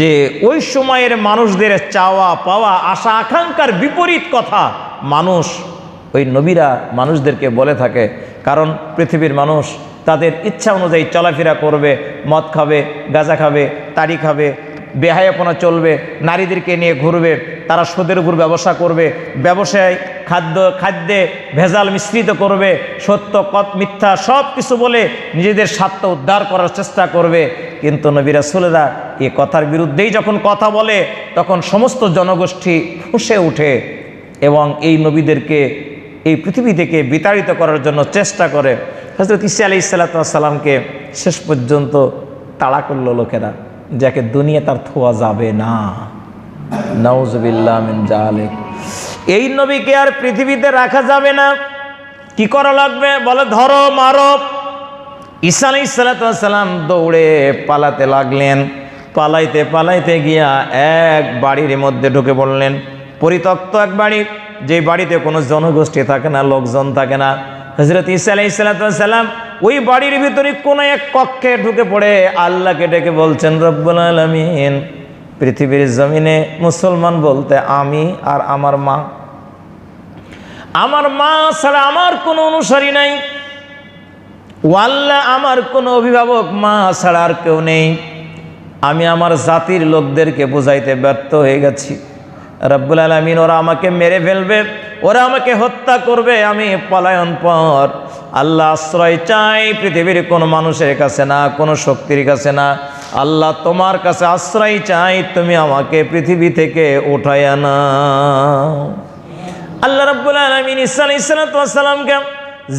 যে ওই সময়ের মানুষদের চাওয়া পাওয়া, আশা আকাঙ্ক্ষার বিপরীত কথা মানুষ, ওই নবীরা মানুষদেরকে বলে থাকে। কারণ পৃথিবীর মানুষ তাদের ইচ্ছা অনুযায়ী চলাফেরা করবে, মদ খাবে, গাঁজা খাবে, তাড়ি খাবে, বেহায়াপনা চলবে, নারীদেরকে নিয়ে ঘুরবে, তারা সুদের উপর ব্যবসা করবে, ব্যবসায় খাদ্যে ভেজাল মিশ্রিত করবে, সত্য মিথ্যা সব কিছু বলে নিজেদের স্বার্থ উদ্ধার করার চেষ্টা করবে। কিন্তু নবী রাসূলেরা এ কথার বিরুদ্ধেই যখন কথা বলে, তখন সমস্ত জনগোষ্ঠী ফুঁসে ওঠে এবং এই নবীদেরকে এই পৃথিবী থেকে বিতাড়িত করার জন্য চেষ্টা করে। হযরত ঈসা আলাইহিস সালামকে শেষ পর্যন্ত তাড়া করলো লোকেরা, যাকে দুনিয়া তার থোয়া যাবে না। নাউজুবিল্লাহ মিন যালিক। এই নবীকে আর পৃথিবীতে রাখা যাবে না। কি করা লাগবে? বলে ধরো, মারো। ঈসা আলাইহিস সালাম দৌড়ে পালাতে লাগলেন। পালাইতে পালাইতে গিয়া এক বাড়ির মধ্যে ঢুকে পড়লেন, পরিত্যক্ত এক বাড়ি, যে বাড়িতে কোনো জনগোষ্ঠী থাকে না, লোকজন থাকে না। হযরত ঈসা আলাইহিস সালাম ওই বাড়ির ভিতরে কোনো এক কক্ষে ঢুকে পড়ে আল্লাহকে ডেকে বলছেন, রব্বুল আলামিন, পৃথিবীর জমিনে মুসলমান বলতে আমি আর আমার মা, আমার মা ছাড়া আমার কোনো অনুসারী নাই। ও আল্লাহ, আমার কোনো অভিভাবক মা ছাড়া আর কেউ নেই। আমি আমার জাতির লোকদেরকে বোঝাইতে ব্যর্থ হয়ে গেছি। রব্বুল আলামিন, ওরা আমাকে মেরে ফেলবে, ওরা আমাকে হত্যা করবে, আমি পলায়ন পর। আল্লাহ, আশ্রয় চাই পৃথিবীর কোনো মানুষের কাছে না, কোনো শক্তির কাছে না। আল্লাহ, তোমার কাছে আশ্রয় চাই, তুমি আমাকে পৃথিবী থেকে উঠাইয়া নাও। আল্লাহ রাব্বুল আলামিন ঈসা আলাইহিস সালামকে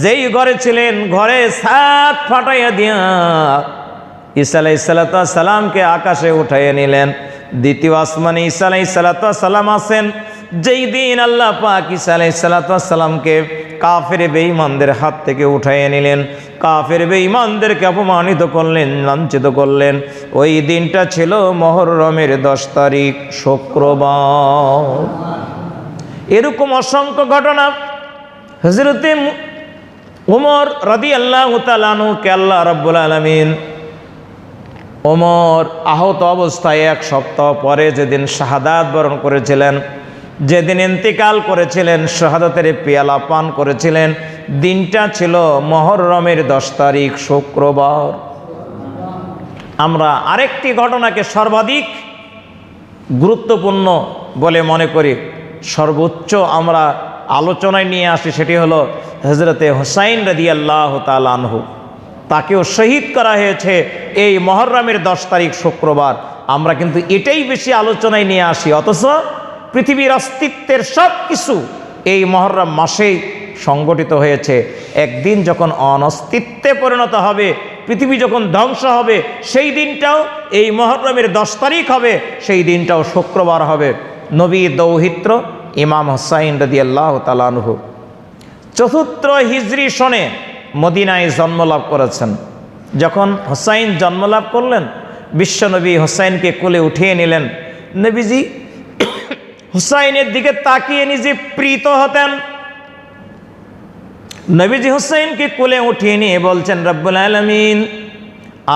যেই ঘরে ছিলেন, ঘরে ছাদ ফাটাইয়া দিয়া ঈসা আলাইহিস সালামকে আকাশে উঠাইয়া নিলেন। দ্বিতীয় আসমানে ঈসা আলাইহিস সালাম আছেন। যেই দিন আল্লাহ পাক ঈসা আলাইহিস সালামকে কাফের বেঈমানদের হাত থেকে উঠাইয়ে নিলেন, কাফের বেঈমানদেরকে অপমানিত করলেন, লাঞ্ছিত করলেন। ওই দিনটা ছিল মুহররমের 10 তারিখ, শুক্রবার। এরকম অসংখ্য ঘটনা হযরতে ওমর রাদিয়াল্লাহু তাআলা আনহুকে আল্লাহ রাব্বুল আলামিন ওমর আহত অবস্থায় 1 সপ্তাহ পরে যেদিন শাহাদাত বরণ করেছিলেন, যেদিন ইন্তেকাল করেছিলেন, শাহাদাতের পেয়ালা পান করেছিলেন, দিনটা ছিল মুহররমের 10 তারিখ, শুক্রবার। আমরা আরেকটি ঘটনাকে সর্বাধিক গুরুত্বপূর্ণ বলে মনে করি, সর্বোচ্চ আমরা আলোচনায় নিয়ে আসি, সেটি হলো হযরতে হুসাইন রাদিয়াল্লাহু তাআলা আনহু। তাকেও শহীদ করা হয়েছে এই মুহররমের 10 তারিখ, শুক্রবার। আমরা কিন্তু এটাই বেশি আলোচনায় নিয়ে আসি, অথচ পৃথিবীর অস্তিত্বের সব কিছু এই মুহররম মাসেই সংগঠিত হয়েছে। একদিন যখন অনস্তিত্বে পরিণত হবে, পৃথিবী যখন ধ্বংস হবে, সেই দিনটাও এই মুহররমের 10 তারিখ হবে, সেই দিনটাও শুক্রবার হবে। নবী দৌহিত্র ইমাম হুসাইন রাদিয়াল্লাহু তাআলা আনহু 4th হিজরি সনে মদিনায় জন্মলাভ করেছেন। যখন হুসাইন জন্মলাভ করলেন, বিশ্বনবী হুসাইনকে কোলে উঠিয়ে নিলেন। নবীজি হুসাইনের দিকে তাকিয়ে নিজে প্রীত হতেন। নবীজি হুসাইনকে কোলে উঠিয়ে নিয়ে বলছেন, রব্বুল আলামিন,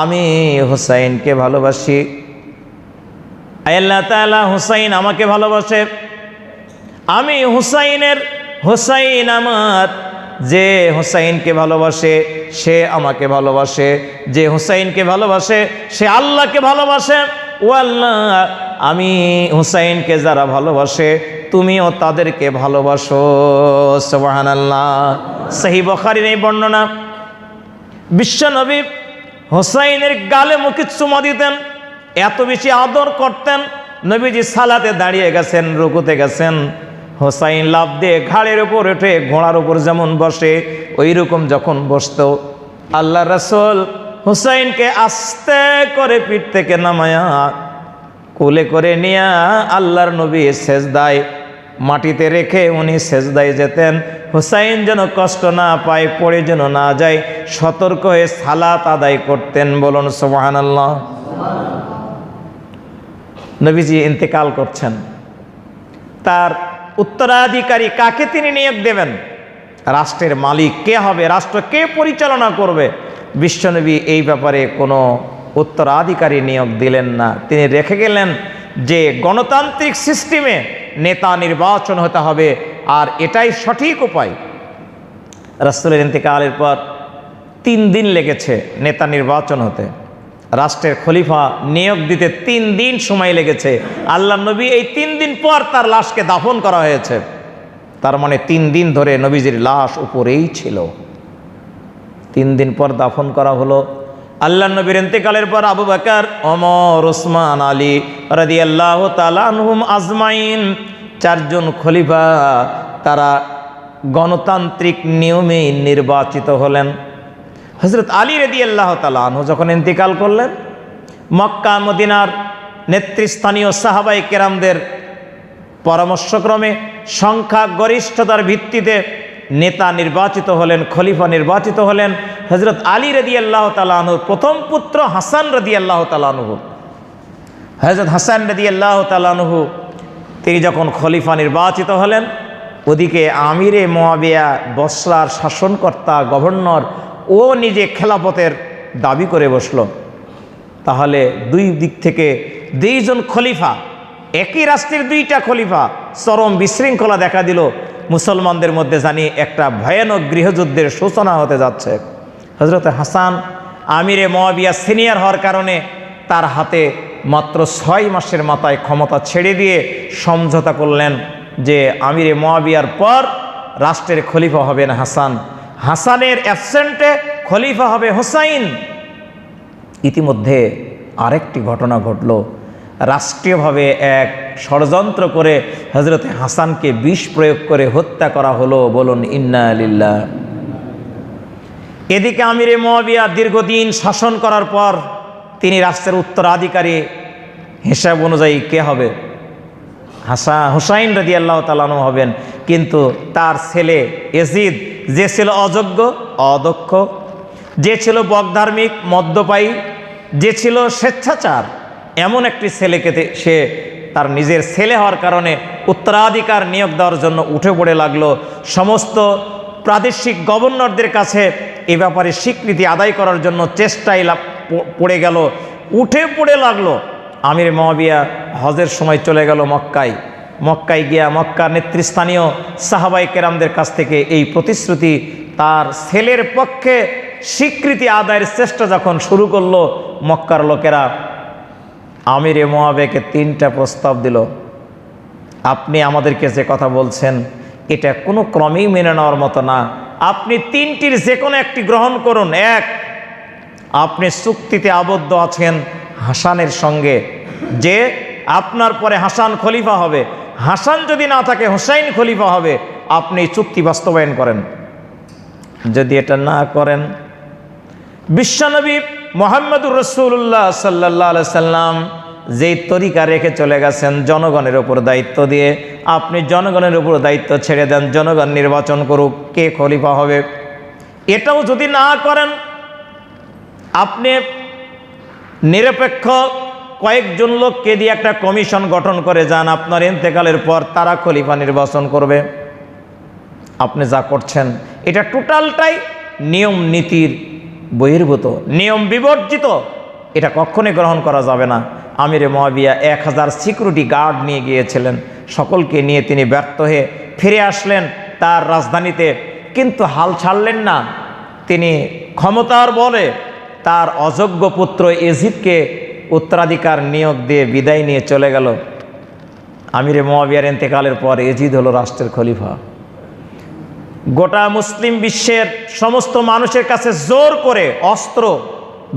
আমি হুসাইনকে ভালোবাসি। আল্লাহ তাআলা হুসাইন আমাকে ভালোবাসে। আমি হুসাইন আমার, যে হুসাইনকে ভালোবাসে সে আমাকে ভালোবাসে, যে হুসাইনকে ভালোবাসে সে আল্লাহকে ভালোবাসে। ও আল্লাহ, আমি হুসাইনকে যারা ভালোবাসে তুমিও তাদেরকে ভালোবাসো। সুবহানাল্লাহ। সহিহ বুখারীর এই বর্ণনা। বিশ্বনবী হুসাইনের গালে মুখে চুমা দিতেন, এত বেশি আদর করতেন। নবীজি সালাতে দাঁড়িয়ে গেছেন, রুকুতে গেছেন, হুসাইন লাফ দিয়ে ঘাড়ের উপর উঠে ঘোড়ার উপর যেমন বসে ওই রকম যখন বসত, আল্লাহ রাসূল হুসাইনকে আস্তে করে পিঠ থেকে নামায়া কোলে করে নিয়ে আল্লাহর নবী সেজদায় মাটিতে রেখে উনি সেজদায় যেতেন। হুসাইন যেন কষ্ট না পায়, পড়ে যেন না যায়, সতর্ক হয়ে সালাত আদায় করতেন। বলুন সুবহানাল্লাহ। নবীজি ইন্তেকাল করছেন, তার উত্তরাধিকারী কাকে তিনি নিয়োগ দেবেন? রাষ্ট্রের মালিক কে হবে? রাষ্ট্র কে পরিচালনা করবে? বিশ্বনবী এই ব্যাপারে কোনো উত্তরাধিকারী নিয়োগ দিলেন না। তিনি রেখে গেলেন যে গণতান্ত্রিক সিস্টেমে নেতা নির্বাচন হতে হবে, আর এটাই সঠিক উপায়। রাসূলের ইন্তেকালের পর 3 দিন লেগেছে নেতা নির্বাচন হতে। রাষ্ট্রের খলিফা নিয়োগ দিতে 3 দিন সময় লেগেছে। আল্লাহ নবী এই 3 দিন পর তার লাশকে দাফন করা হয়েছে। তার মানে 3 দিন ধরে নবীজির লাশ উপরেই ছিল। 3 দিন পর দাফন করা হলো। আল্লাহ নবীর ইন্তেকালের পর আবু বকর, ওমর, ওসমান, আলী রাদিয়াল্লাহু তাআলা আনহুম আজমাইন, 4 জন খলিফা তারা গণতান্ত্রিক নিয়মে নির্বাচিত হলেন। হযরত আলী রাদিয়াল্লাহু তাআলা আনহু যখন ইন্তেকাল করলেন, মক্কা মদিনার নেতৃস্থানীয় সাহাবায়ে কেরামদের পরামর্শক্রমে সংখ্যা গরিষ্ঠতার ভিত্তিতে নেতা নির্বাচিত হলেন, খলিফা নির্বাচিত হলেন হযরত আলী রাদিয়াল্লাহু তাআলা আনহুর প্রথম পুত্র হাসান রাদিয়াল্লাহু তাআলা আনহু। হযরত হাসান রাদিয়াল্লাহু তাআলা আনহু তিনি যখন খলিফা নির্বাচিত হলেন, ওদিকে আমিরে মুয়াবিয়া বসরার শাসনকর্তা, গভর্নর, ও নিজে খেলাফতের দাবি করে বসল। তাহলে 2 দিক থেকে 2 জন খলিফা, একই রাষ্ট্রের 2টা খলিফা, চরম বিশৃঙ্খলা দেখা দিল। মুসলমানদের মধ্যে জানি একটা ভয়ানক গৃহযুদ্ধের সূচনা হতে যাচ্ছে। হযরত হাসান আমিরে মুয়াবিয়া সিনিয়র হওয়ার কারণে তার হাতে মাত্র 6 মাসের মাথায় ক্ষমতা ছেড়ে দিয়ে সমঝোতা করলেন যে আমিরে মুয়াবিয়ার পর রাষ্ট্রের খলিফা হবেন হাসান, হাসানের অ্যাবসেন্টে খলিফা হবে হুসাইন। ইতিমধ্যে আরেকটি ঘটনা ঘটল। রাষ্ট্রীয়ভাবে এক ষড়যন্ত্র করে হযরতে হাসানকে বিষ প্রয়োগ করে হত্যা করা হলো। বলুন ইন্না লিল্লাহ। এদিকে আমিরে মুয়াবিয়া দীর্ঘদিন শাসন করার পর তিনি রাষ্ট্রের উত্তরাধিকারী হিসাব অনুযায়ী কে হবে? হুসাইন রাদিয়াল্লাহু তাআলা আনহু হবেন। কিন্তু তার ছেলে ইয়াজিদ যে ছিল অযোগ্য, অদক্ষ, যে ছিল বকধার্মিক, মদ্যপায়ী, যে ছিল স্বেচ্ছাচার, এমন একটি ছেলেকে সে তার নিজের ছেলে হওয়ার কারণে উত্তরাধিকার নিয়োগ দেওয়ার জন্য উঠে পড়ে লাগলো। সমস্ত প্রাদেশিক গভর্নরদের কাছে এ ব্যাপারে স্বীকৃতি আদায় করার জন্য চেষ্টায় পড়ে গেল, উঠে পড়ে লাগলো। আমির মুআবিয়া হজের সময় চলে গেল মক্কায় গিয়া মক্কার নেতৃস্থানীয় সাহাবায়ে কেরামদের কাছ থেকে এই প্রতিশ্রুতি তার ছেলের পক্ষে স্বীকৃতি আদায়ের চেষ্টা যখন শুরু করলো, মক্কার লোকেরা আমির মুআবিয়াকে 3টা প্রস্তাব দিল। আপনি আমাদেরকে যে কথা বলছেন এটা কোনো ক্রমেই মেনে নেওয়ার মতো না, আপনি 3টির যে কোনো একটি গ্রহণ করুন। এক, আপনি চুক্তিতে আবদ্ধ আছেন হাসানের সঙ্গে যে আপনার পরে হাসান খলিফা হবে, হাসান যদি না থাকে হুসাইন খলিফা হবে, আপনি চুক্তি বাস্তবায়ন করেন। যদি এটা না করেন, বিশ্বনবী মুহাম্মদুর রাসূলুল্লাহ সাল্লাল্লাহু আলাইহি সাল্লাম যেই তরিকা রেখে চলে গেছেন জনগণের উপর দায়িত্ব দিয়ে, আপনি জনগণের উপর দায়িত্ব ছেড়ে দেন, জনগণ নির্বাচন করুক কে খলিফা হবে। এটাও যদি না করেন, আপনি নিরপেক্ষ কয়েকজন লোককে দিয়ে একটা কমিশন গঠন করে যান, আপনার ইন্তেকালের পর তারা খলিফা নির্বাচন করবে। আপনি যা করছেন এটা টোটালটাই নিয়ম নীতির বহির্ভূত, নিয়ম বিবর্জিত, এটা কখনোই গ্রহণ করা যাবে না। আমিরে মুআবিয়া 1000 সিকিউরিটি গার্ড নিয়ে গিয়েছিলেন, সকলকে নিয়ে তিনি ব্যর্থ হয়ে ফিরে আসলেন তার রাজধানীতে, কিন্তু হাল ছাড়লেন না। তিনি ক্ষমতার বলে তার অযোগ্য পুত্র এজিদকে উত্তরাধিকার নিয়োগ দিয়ে বিদায় নিয়ে চলে গেল। আমিরে মুআবিয়ার ইন্তেকালের পর এজিদ হলো রাষ্ট্রের খলিফা। গোটা মুসলিম বিশ্বের সমস্ত মানুষের কাছে জোর করে অস্ত্র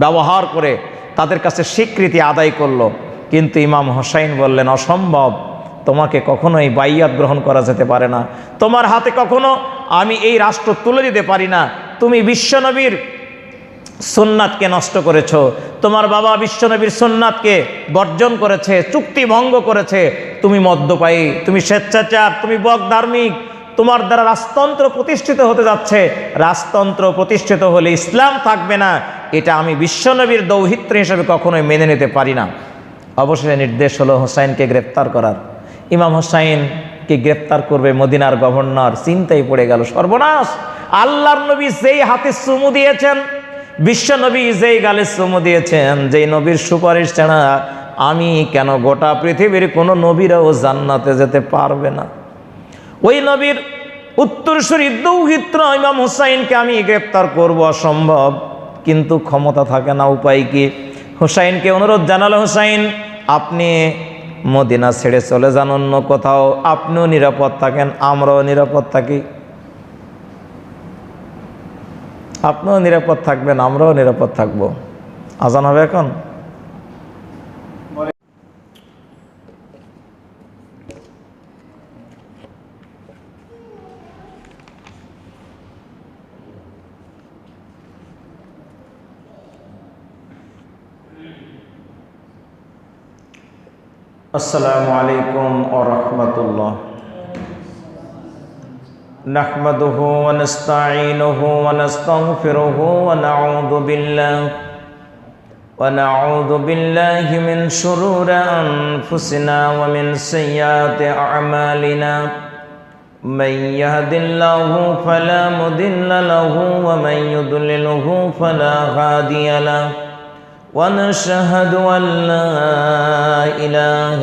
ব্যবহার করে তাদের কাছে স্বীকৃতি আদায় করলো, কিন্তু ইমাম হোসাইন বললেন অসম্ভব, তোমাকে কখনোই বাইয়াত গ্রহণ করা যেতে পারে না, তোমার হাতে কখনো আমি এই রাষ্ট্র তুলে দিতে পারি না। তুমি বিশ্বনবীর সুন্নাতকে নষ্ট করেছ, তোমার বাবা বিশ্বনবীর সুন্নাতকে বর্জন করেছে, চুক্তি ভঙ্গ করেছে, তুমি মদ্যপায়ী, তুমি স্বেচ্ছাচার, তুমি বকধার্মিক, তোমার দ্বারা রাজতন্ত্র প্রতিষ্ঠিত হতে যাচ্ছে, রাজতন্ত্র প্রতিষ্ঠিত হলে ইসলাম থাকবে না, এটা আমি বিশ্বনবীর দৌহিত্র হিসেবে কখনোই মেনে নিতে পারি না। অবশেষে নির্দেশ হলো হোসাইনকে গ্রেপ্তার করার। ইমাম হোসাইনকে গ্রেপ্তার করবে মদিনার গভর্নর, চিন্তায় পড়ে গেল, সর্বনাশ, আল্লাহর নবী যেই হাতে চুমু দিয়েছেন, বিশ্বনবী যেই গালে চুমু দিয়েছেন, যেই নবীর সুপারিশ ছাড়া আমি কেন গোটা পৃথিবীর কোনো নবীরাও জান্নাতে যেতে পারবে না, ওই নবীর উত্তরসূরি দৌহিত্র ইমাম হুসাইনকে আমি গ্রেপ্তার করব, অসম্ভব। কিন্তু ক্ষমতা থাকে না, উপায় কি? হুসাইনকে অনুরোধ জানালো, হুসাইন আপনি মদিনা ছেড়ে চলে যান অন্য কোথাও, আপনিও নিরাপদ থাকেন, আমরাও নিরাপদ থাকি, আপনিও নিরাপদ থাকবেন, আমরাও নিরাপদ থাকবো। আজান হবে এখন। আসসালামু আলাইকুম ওয়া রাহমাতুল্লাহ। নাহমাদুহু ওয়া নাস্তাঈনুহু ওয়া নাস্তাগফিরুহু ওয়া নাউযু বিল্লাহি মিন শুরুরি আনফুসিনা ওয়া মিন সাইয়্যাতি আ'মালিনা। মান ইয়াহদিল্লাহু ফালা মুদিল্লা লাহু ওয়া মান ইউদ্লিলহু ফালা হাদিয়া লাহু। ونشهد أن لا إله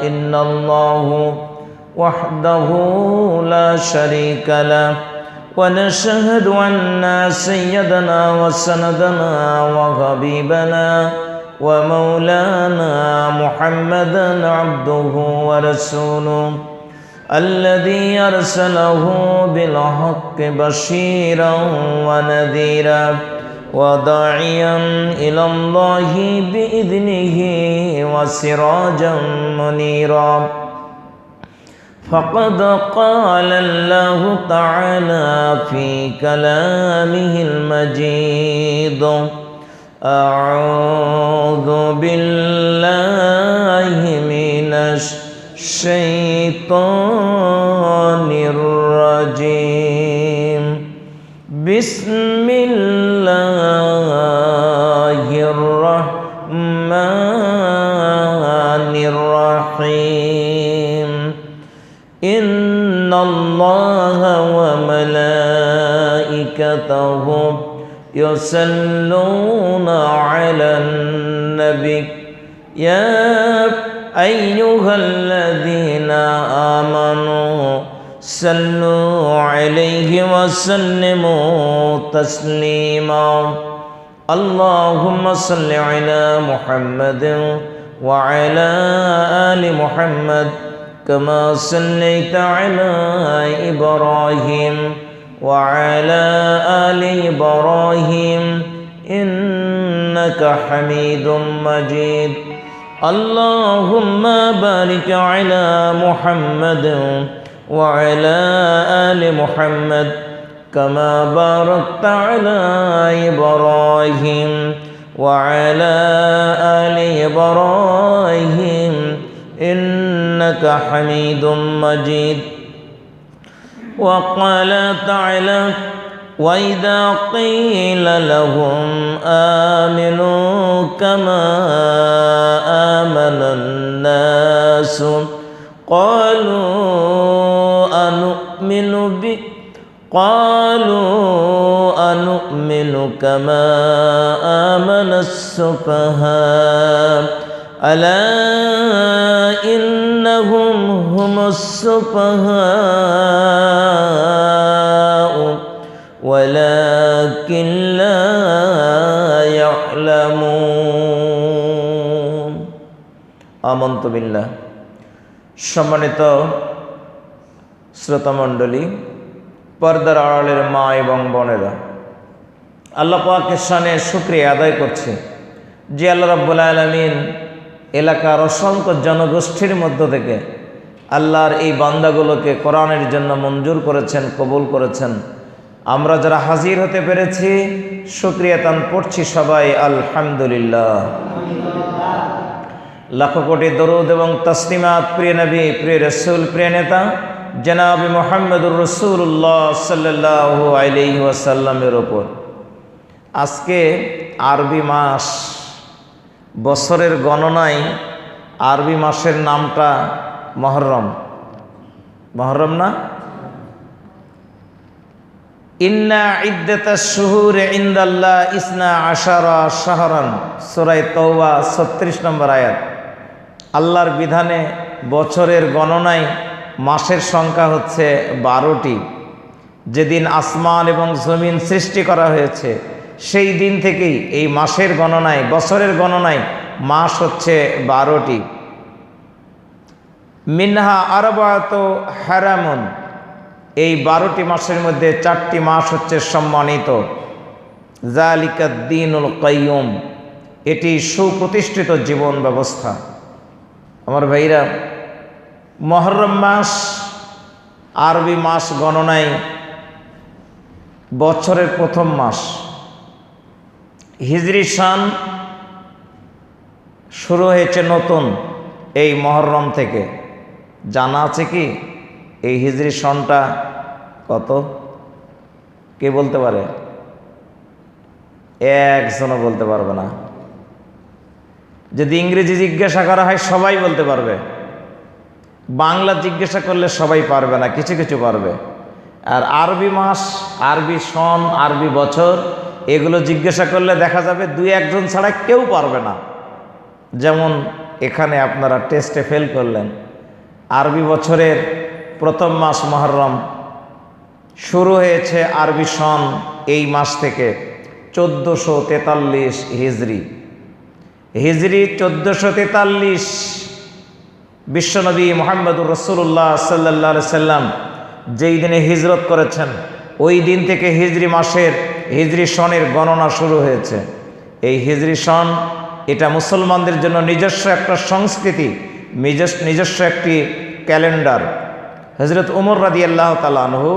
إلا الله وحده لا شريك له ونشهد أن سيدنا وسندنا وحبيبنا ومولانا محمدا عبده ورسوله الذي أرسله بالحق بشيرا ونذيرا وداعيا إلى الله بإذنه وسراجا منيرا. فقد قال الله تعالى في كلامه المجيد: أعوذ بالله من الشيطان الرجيم. বিসমিল্লাহির রহমানির রহিম ইন্নাল্লাহা ওয়া মালাইকাতাহু ইউসাল্লুনা আলান নবী ইয়া আইয়ুহাল্লাযীনা আমানু সাল্লু আলাইহি ওয়া সাল্লিমু তাসলিমা আল্লাহুম্মা সাল্লি আলা মুহাম্মাদিন ওয়া আলা আলি মুহাম্মাদ কামা সাল্লাইতা আলা ইব্রাহিম ওয়া আলা আলি ইব্রাহিম ইন্নাকা হামিদুম মাজিদ আল্লাহুম্মা বারিক আলা মুহাম্মাদিন وعلى آل محمد كما باركت على إبراهيم وعلى آل إبراهيم إنك حميد مجيد وقال تعالى وإذا قيل لهم آمنوا كما آمن الناس قالوا أنؤمن كما آمن السفهاء ألا إنهم هم السفهاء ولكن لا يعلمون آمنت بالله সম্মানিত শ্রোতামণ্ডলী, পর্দার আড়ালের মা এবং বোনেরা, আল্লাহ পাকের শানে শুকরিয়া আদায় করছে যে আল্লাহ রাব্বুল আলামিন এলাকার অসংখ্য জনগোষ্ঠীর মধ্য থেকে আল্লাহর এই বান্দাগুলোকে কোরআনের জন্য মঞ্জুর করেছেন, কবুল করেছেন। আমরা যারা হাজির হতে পেরেছি শুকরিয়া তান পড়ছি সবাই আলহামদুলিল্লাহ। লাখো কোটি দরুদ এবং তসলিমাত প্রিয় নবী, প্রিয় রসুল, প্রিয় নেতা জনাব মুহাম্মদুর রাসূলুল্লাহ সাল্লাল্লাহু আলাইহি ওয়াসাল্লামের ওপর। আজকে আরবি মাস, বছরের গণনায় আরবি মাসের নামটা মুহররম। মুহররম না? ইন্না ইদ্দাতাশ শুহুরি ইনদাল্লাহ ইসনা আশারা শাহরান, সূরা তাওবা 36 নম্বর আয়াত। আল্লাহর বিধানে বছরের গণনায় মাসের সংখ্যা হচ্ছে 12টি। যেদিন আসমান এবং জমিন সৃষ্টি করা হয়েছে সেই দিন থেকেই এই মাসের গণনায়, বছরের গণনায় মাস হচ্ছে 12টি। মিনহা আরবাতু হারামুন, এই 12টি মাসের মধ্যে 4টি মাস হচ্ছে সম্মানিত। যালিকাদ দ্বীনুল কাইয়্যুম, এটি সুপ্রতিষ্ঠিত জীবন ব্যবস্থা। আমার ভাইরা, মুহররম মাস আরবি মাস গণনায় বছরের প্রথম মাস। হিজরি সন শুরু হয়েছে নতুন এই মুহররম থেকে। জানা আছে কি এই হিজরি সনটা কত? কে বলতে পারে? একজনও বলতে পারবে না। যদি ইংরেজি জিজ্ঞাসা করা হয় সবাই বলতে পারবে, বাংলা জিজ্ঞাসা করলে সবাই পারবে না, কিছু কিছু পারবে। আর আরবি মাস, আরবি সন, আরবি বছর এগুলো জিজ্ঞাসা করলে দেখা যাবে 2-1 ছাড়া কেউ পারবে না। যেমন এখানে আপনারা টেস্টে ফেল করলেন। আরবি বছরের প্রথম মাস মুহররম, শুরু হয়েছে আরবি সন এই মাস থেকে 1443 হিজরি। হিজরি 1443 বিশ্বনবী মুহাম্মদুর রাসূলুল্লাহ সাল্লাল্লাহু আলাইহি সাল্লাম যেই দিনে হিজরত করেছেন ওই দিন থেকে হিজরি মাসের, হিজরি সনের গণনা শুরু হয়েছে। এই হিজরি সন এটা মুসলমানদের জন্য নিজস্ব একটা সংস্কৃতি, নিজস্ব একটি ক্যালেন্ডার। হযরত ওমর রাদিয়াল্লাহু তাআলা আনহু,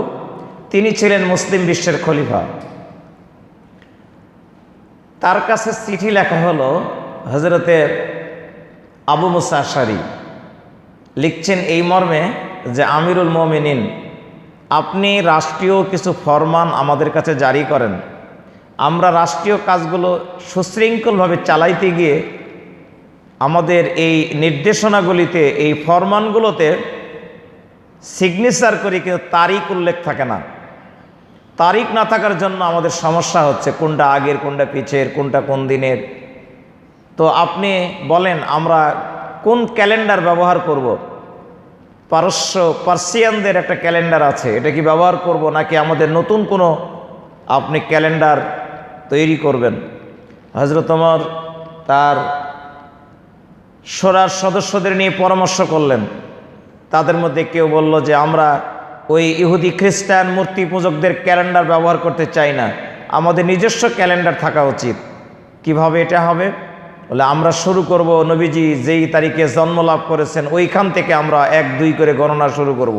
তিনি ছিলেন মুসলিম বিশ্বের খলিফা। তার কাছে চিঠি লেখা হলো। হযরতে আবু মুসা আশআরী লিখছেন এই মর্মে যে আমিরুল মুমিনিন আপনি রাষ্ট্রীয় কিছু ফরমান আমাদের কাছে জারি করেন, আমরা রাষ্ট্রীয় কাজগুলো সুশৃঙ্খলভাবে চালাইতে গিয়ে আমাদের এই নির্দেশনাগুলিতে, এই ফরমানগুলোতে সিগনেচার করি, কিন্তু তারিখ উল্লেখ থাকে না। তারিখ না থাকার জন্য আমাদের সমস্যা হচ্ছে, কোনটা আগের, কোনটা পিছের, কোনটা কোন দিনের। তো আপনি বলেন আমরা কোন ক্যালেন্ডার ব্যবহার করব? পার্সিয়ানদের একটা ক্যালেন্ডার আছে, এটা কি ব্যবহার করব, নাকি আমাদের নতুন কোনো আপনি ক্যালেন্ডার তৈরি করবেন? হযরত ওমর তার শোরার সদস্যদের নিয়ে পরামর্শ করলেন। তাদের মধ্যে কেউ বলল যে আমরা ওই ইহুদি খ্রিস্টান মূর্তি পূজকদের ক্যালেন্ডার ব্যবহার করতে চাই না, আমাদের নিজস্ব ক্যালেন্ডার থাকা উচিত। কিভাবে এটা হবে? বলে আমরা শুরু করব নবীজি যেই তারিখে জন্ম লাভ করেছেন ওইখান থেকে আমরা 1-2 করে গণনা শুরু করব।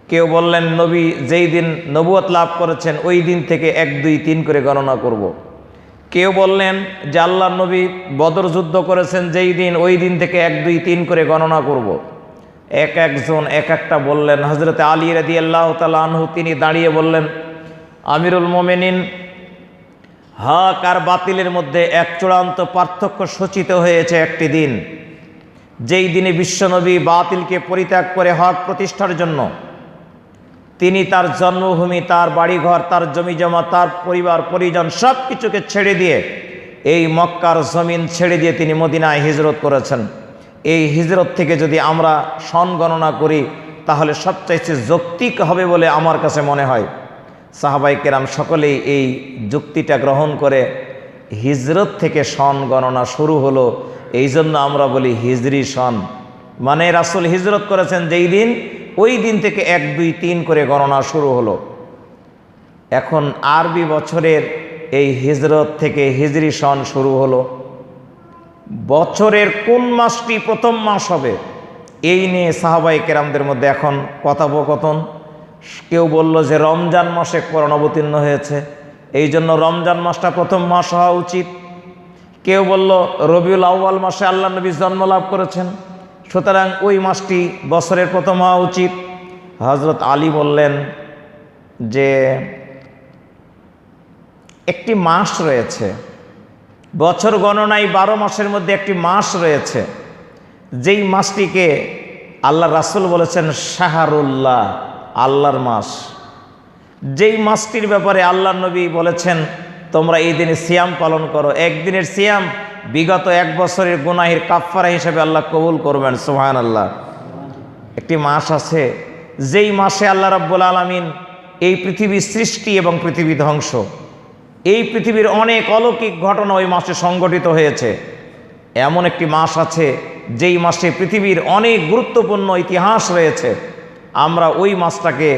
কেউ বললেন নবী যেই দিন নবুয়ত লাভ করেছেন ওই দিন থেকে 1-2-3 করে গণনা করব। কেউ বললেন যে আল্লাহর নবী বদর যুদ্ধ করেছেন যেই দিন, ওই দিন থেকে 1-2-3 করে গণনা করব। একজন এক একটা বললেন। হযরতে আলী রাদিয়াল্লাহু তাআলা আনহু তিনি দাঁড়িয়ে বললেন, আমিরুল মোমিনিন, হক আর বাতিলের মধ্যে এক চূড়ান্ত পার্থক্য সূচিত হয়েছে একটি দিন, যেই দিনে বিশ্বনবী বাতিলকে পরিত্যাগ করে হক প্রতিষ্ঠার জন্য তিনি তার জন্মভূমি, তার বাড়িঘর, তার জমিজমা, তার পরিবার পরিজন সব কিছুকে ছেড়ে দিয়ে, এই মক্কার জমিন ছেড়ে দিয়ে তিনি মদিনায় হিজরত করেছেন। এই হিজরত থেকে যদি আমরা সন গণনা করি তাহলে সবচাইতে যৌক্তিক হবে বলে আমার কাছে মনে হয়। সাহাবায়ে কেরাম সকলেই এই যুক্তিটা গ্রহণ করে হিজরত থেকে সন গণনা শুরু হলো। এই জন্য আমরা বলি হিজরি সন, মানে রাসূল হিজরত করেছেন যেই দিন, ওই দিন থেকে 1-2-3 করে গণনা শুরু হলো। এখন আরবি বছরের এই হিজরত থেকে হিজরি সন শুরু হলো। বছরের কোন মাসটি প্রথম মাস হবে এই নিয়ে সাহাবায়ে কেরামদের মধ্যে এখন কথোপকথন। কেউ বলল যে রমজান মাসে কোরআন অবতীর্ণ হয়েছে, এই জন্য রমজান মাসটা প্রথম মাস হওয়া উচিত। কেউ বলল রবিউল আউয়াল মাসে আল্লাহ নবী জন্ম লাভ করেছেন, সুতরাং ওই মাসটি বছরের প্রথম হওয়া উচিত। হযরত আলী বললেন যে একটি মাস রয়েছে, বছর গণনায় 12 মাসের মধ্যে একটি মাস রয়েছে, যেই মাসটিকে আল্লাহ রাসূল বলেছেন শাহরুল্লাহ, আল্লাহর মাস। যেই মাসটির ব্যাপারে আল্লাহ নবী বলেছেন তোমরা এই দিনে সিয়াম পালন করো, একদিনের সিয়াম বিগত 1 বছরের গুনাহের কাফফারা হিসেবে আল্লাহ কবুল করবেন। সুবহানাল্লাহ। একটি মাস আছে যেই মাসে আল্লাহ রাব্বুল আলামিন এই পৃথিবীর সৃষ্টি এবং পৃথিবী ধ্বংস, এই পৃথিবীর অনেক অলৌকিক ঘটনা ওই মাসে সংঘটিত হয়েছে। এমন একটি মাস আছে যেই মাসে পৃথিবীর অনেক গুরুত্বপূর্ণ ইতিহাস রয়েছে। আমরা ওই মাসটাকে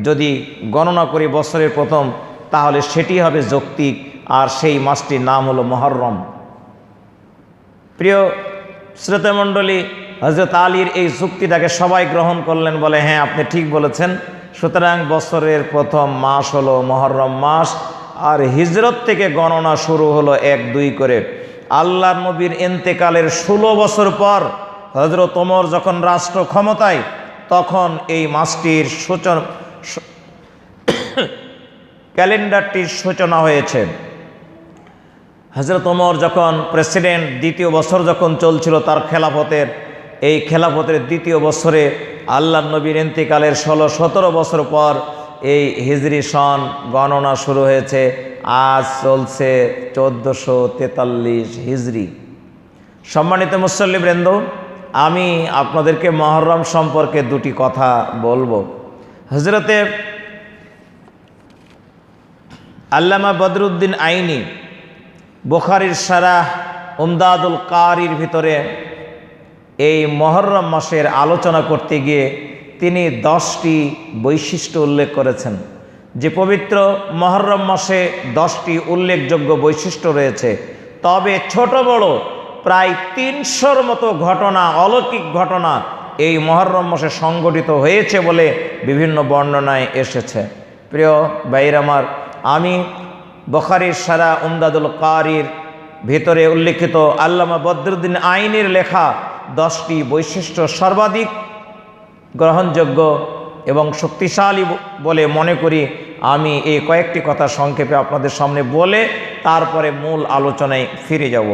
যদি গণনা করি বছরের প্রথম, তাহলে সেটি হবে যৌক্তিক, আর সেই মাসটির নাম হলো মুহররম। প্রিয় শ্রোতামণ্ডলী, হযরত আলীর এই যুক্তিটাকে সবাই গ্রহণ করলেন, বলে হ্যাঁ আপনি ঠিক বলেছেন। সুতরাং বছরের প্রথম মাস হলো মুহররম মাস, আর হিজরত থেকে গণনা শুরু হলো 1-2 করে। আল্লাহর নবীর ইন্তেকালের 16 বছর পর হযরত ওমর যখন রাষ্ট্র ক্ষমতায়, তখন এই মাসটির সূচনা, ক্যালেন্ডারটির সূচনা হয়েছে। হযরত ওমর যখন প্রেসিডেন্ট, 2য় বছর যখন চলছিল তার খেলাফতের, এই খেলাফতের 2য় বছরে আল্লাহর নবীর ইন্তেকালের 16-17 বছর পর এই হিজরি সন গণনা শুরু হয়েছে। আজ চলছে 1443 হিজরি। সম্মানিত মুসল্লিবৃন্দ, আমি আপনাদেরকে মুহররম সম্পর্কে 2টি কথা বলবো। হযরতে আল্লামা বদরুদ্দিন আইনি বুখারীর শারাহ উমদাদুল কারির ভিতরে এই মুহররম মাসের আলোচনা করতে গিয়ে তিনি 10টি বৈশিষ্ট্য উল্লেখ করেছেন। যে পবিত্র মুহররম মাসে 10টি উল্লেখযোগ্য বৈশিষ্ট্য রয়েছে, তবে ছোট বড় প্রায় 300-র মতো ঘটনা, অলৌকিক ঘটনা এই মুহররম মাসে সংঘটিত হয়েছে বলে বিভিন্ন বর্ণনায় এসেছে। প্রিয় ভাইরা আমার, আমি বুখারীর শারাহ উমদাদুল কারির ভিতরে উল্লেখিত আল্লামা বদরুদ্দিন আইনির লেখা 10টি বৈশিষ্ট্য সর্বাধিক গ্রহণযোগ্য এবং শক্তিশালী বলে মনে করি। আমি এই কয়েকটি কথা সংক্ষেপে আপনাদের সামনে বলে তারপরে মূল আলোচনায় ফিরে যাব।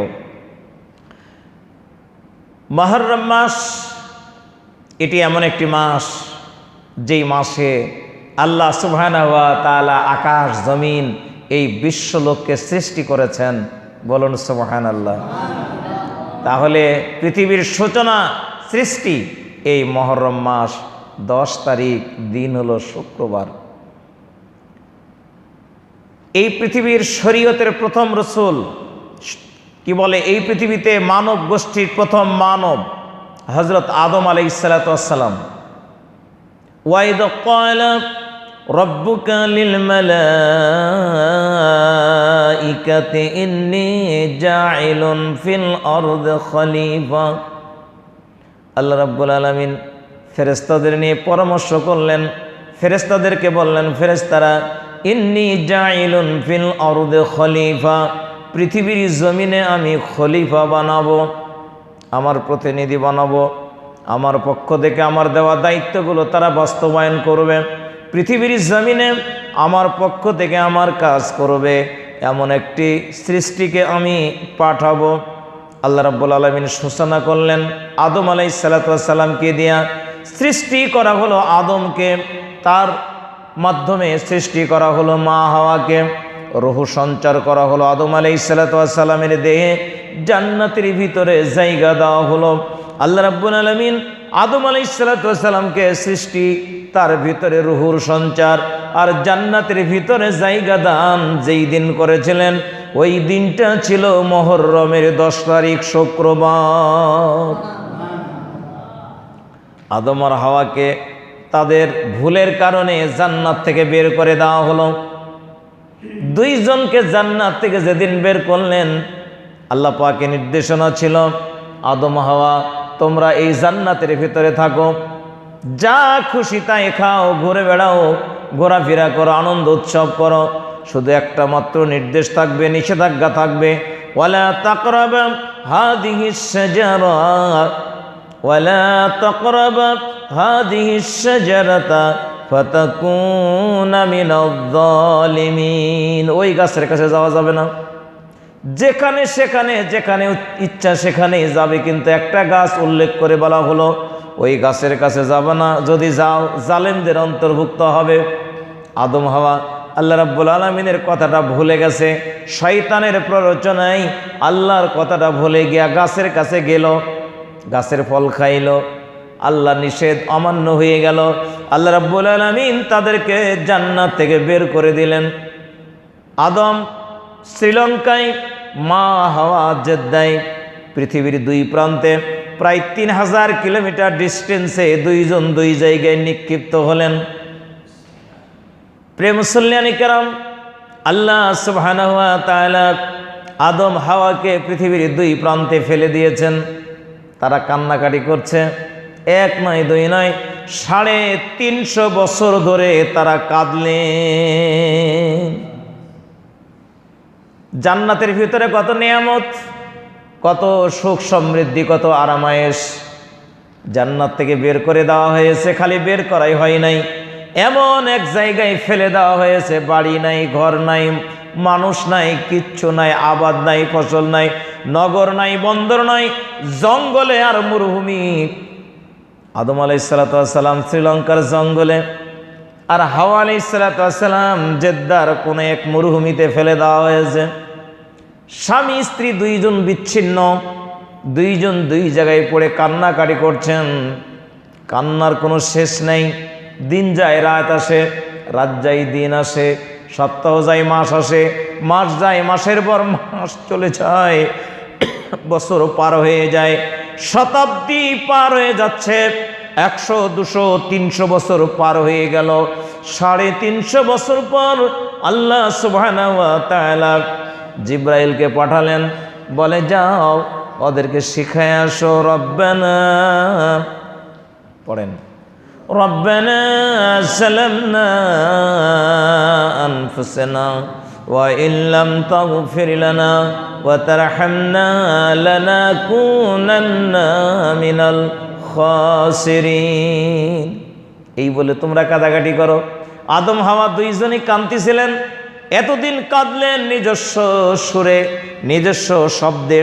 মুহররম মাস এটি এমন একটি মাস যেই মাসে আল্লাহ সুবহানাহু ওয়া তাআলা আকাশ জমিন এই বিশ্বলোককে সৃষ্টি করেছেন। বলুন সুবহানাল্লাহ। তাহলে পৃথিবীর সূচনা সৃষ্টি এই মুহররম মাস 10 তারিখ, দিন হলো শুক্রবার। এই পৃথিবীর শরীয়তের প্রথম রসুল, কি বলে, এই পৃথিবীতে মানব গোষ্ঠীর প্রথম মানব হযরত আদম আলাইহিস সালাতু ওয়াস সালাম। ওয়াইদ ক্বালা রব্বুকা লিল মালাইকাতি ইন্নী জাইলুন ফিল আরদি খলিফা। আল্লাহ রাব্বুল আলামিন ফেরেশতাদের নিয়ে পরামর্শ করলেন, ফেরেশতাদেরকে বললেন, ফেরেশতারা, ইন্নী জাইলুন ফিল আরদি খলিফা, পৃথিবীর জমিনে আমি খলিফা বানাবো, আমার প্রতিনিধি বানাবো। আমার পক্ষ থেকে আমার দেওয়া দায়িত্বগুলো তারা বাস্তবায়ন করবে। পৃথিবীর জমিনে আমার পক্ষ থেকে আমার কাজ করবে এমন একটি সৃষ্টিকে আমি পাঠাবো। আল্লাহ রাব্বুল আলামিন সূচনা করলেন আদম আলাইহিস সালাতু ওয়াস সালামকে দিয়া। সৃষ্টি করা হলো আদমকে, তার মাধ্যমে সৃষ্টি করা হলো মা হাওয়াকে, রূহ সঞ্চার করা হলো আদম আলাইহিস সালাতু ওয়াস সালামের দেহে, জান্নাতের ভিতরে জায়গা দেওয়া হলো। আল্লাহ রাব্বুল আলামিন আদম আলাইহিস সালাতু ওয়াস সালামকে সৃষ্টি, তার ভিতরে রূহুর সঞ্চার আর জান্নাতের ভিতরে জায়গা দান যেই দিন করেছিলেন, ওই দিনটা ছিল মুহররমের 10 তারিখ, শুক্রবার। আদম আর হাওয়াকে তাদের ভুলের কারণে জান্নাত থেকে বের করে দেওয়া হলো। দুইজনকে জান্নাত থেকে যেদিন বের করলেন, আল্লাহ পাকের নির্দেশনা ছিল, আদম হাওয়া তোমরা এই জান্নাতের ভিতরে থাকো, যা খুশি তাই খাও, ঘুরে বেড়াও, ঘোরাফেরা করো, আনন্দ উৎসব করো। শুধু একটা মাত্র নির্দেশ থাকবে, নিষেধাজ্ঞা থাকবে, ওয়ালা তাকরাবা হাদিহিস শাজারা ওয়ালা তাকরাবা হাদিহিস শাজারাতা ফাতাকুনা মিনাজ জালিমিন। ওই গাছের কাছে যাওয়া যাবে না, যেখানে সেখানে যেখানে ইচ্ছা সেখানেই যাবে, কিন্তু একটা গাছ উল্লেখ করে বলা হলো ওই গাছের কাছে যাবে না, যদি যাও জালেমদের অন্তর্ভুক্ত হবে। আদম হাওয়া আল্লাহ রাব্বুল আলামিনের কথাটা ভুলে গেছে, শয়তানের প্ররোচনায় আল্লাহর কথাটা ভুলে গিয়া গাছের কাছে গেল, গাছের ফল খাইল, আল্লাহ নিষেধ অমান্য হয়ে গেল। আল্লাহ রাব্বুল আলামিন তাদেরকে জান্নাত থেকে বের করে দিলেন। আদম শ্রীলঙ্কায়, মা হাওয়া জেদ্দায়, পৃথিবীর দুই প্রান্তে প্রায় 3000 কিলোমিটার ডিস্টেন্সে দুইজন দুই জায়গায় নিক্ষিপ্ত হলেন। প্রিয় মুসল্লিয়ান কিরাম, আল্লাহ সুবহানাহু ওয়া তাআলা আদম হাওয়াকে পৃথিবীর দুই প্রান্তে ফেলে দিয়েছেন। তারা কান্নাকাটি করছে, এক নয় দুই নয়, 350 বছর ধরে তারা কাঁদলেন। জান্নাতের ভিতরে কত নিয়ামত, কত সুখ সমৃদ্ধি, কত আরামায়েশ। জান্নাত থেকে বের করে দেওয়া হয়েছে, খালি বের করাই হয় নাই, এমন এক জায়গায় ফেলে দেওয়া হয়েছে, বাড়ি নাই, ঘর নাই, মানুষ নাই, কিচ্ছু নাই, আবাদ নাই, ফসল নাই, নগর নাই, বন্দর নাই, জঙ্গলে আর মরুভূমি। আদম আলাইহিস সালাতু ওয়াস সালাম শ্রীলঙ্কার জঙ্গলে, আর হাওয়া আলাইহিস সালাতু ওয়াস সালাম জেদ্দার কোন এক মরুভূমিতে ফেলে দেওয়া হয়েছে। স্বামী স্ত্রী দুইজন বিচ্ছিন্ন, দুইজন দুই জায়গায় পড়ে কান্নাকাটি করছেন, কান্নার কোনো শেষ নেই। দিন যায় রাত আসে, রাত যায় দিন আসে, সপ্তাহ যায় মাস আসে, মাস যায় মাসের পর মাস চলে যায়, বছর পার হয়ে যায়, শতাব্দী পার হয়ে যাচ্ছে, 100, 200, 300 বছর পার হয়ে গেল। 350 বছর পর আল্লাহ সুবহানাহু ওয়া তাআলা জিব্রাইলকে পাঠালেন, বলে যাও ওদেরকে শিখায় আসো, রব্বানা, পড়েন, রব্বানা সালামনা আনফুসানা ওয়া ইল্লাম তাগফির লানা ওয়া তারহামনা লানাকুনান্না মিনাল খাসিরিন। এই বলে তোমরা কাঁদাকাটি করো। আদম হাওয়া দুইজনই কাঁদতেছিলেন, এতদিন কাঁদলেন নিজস্ব সুরে, নিজস্ব শব্দে,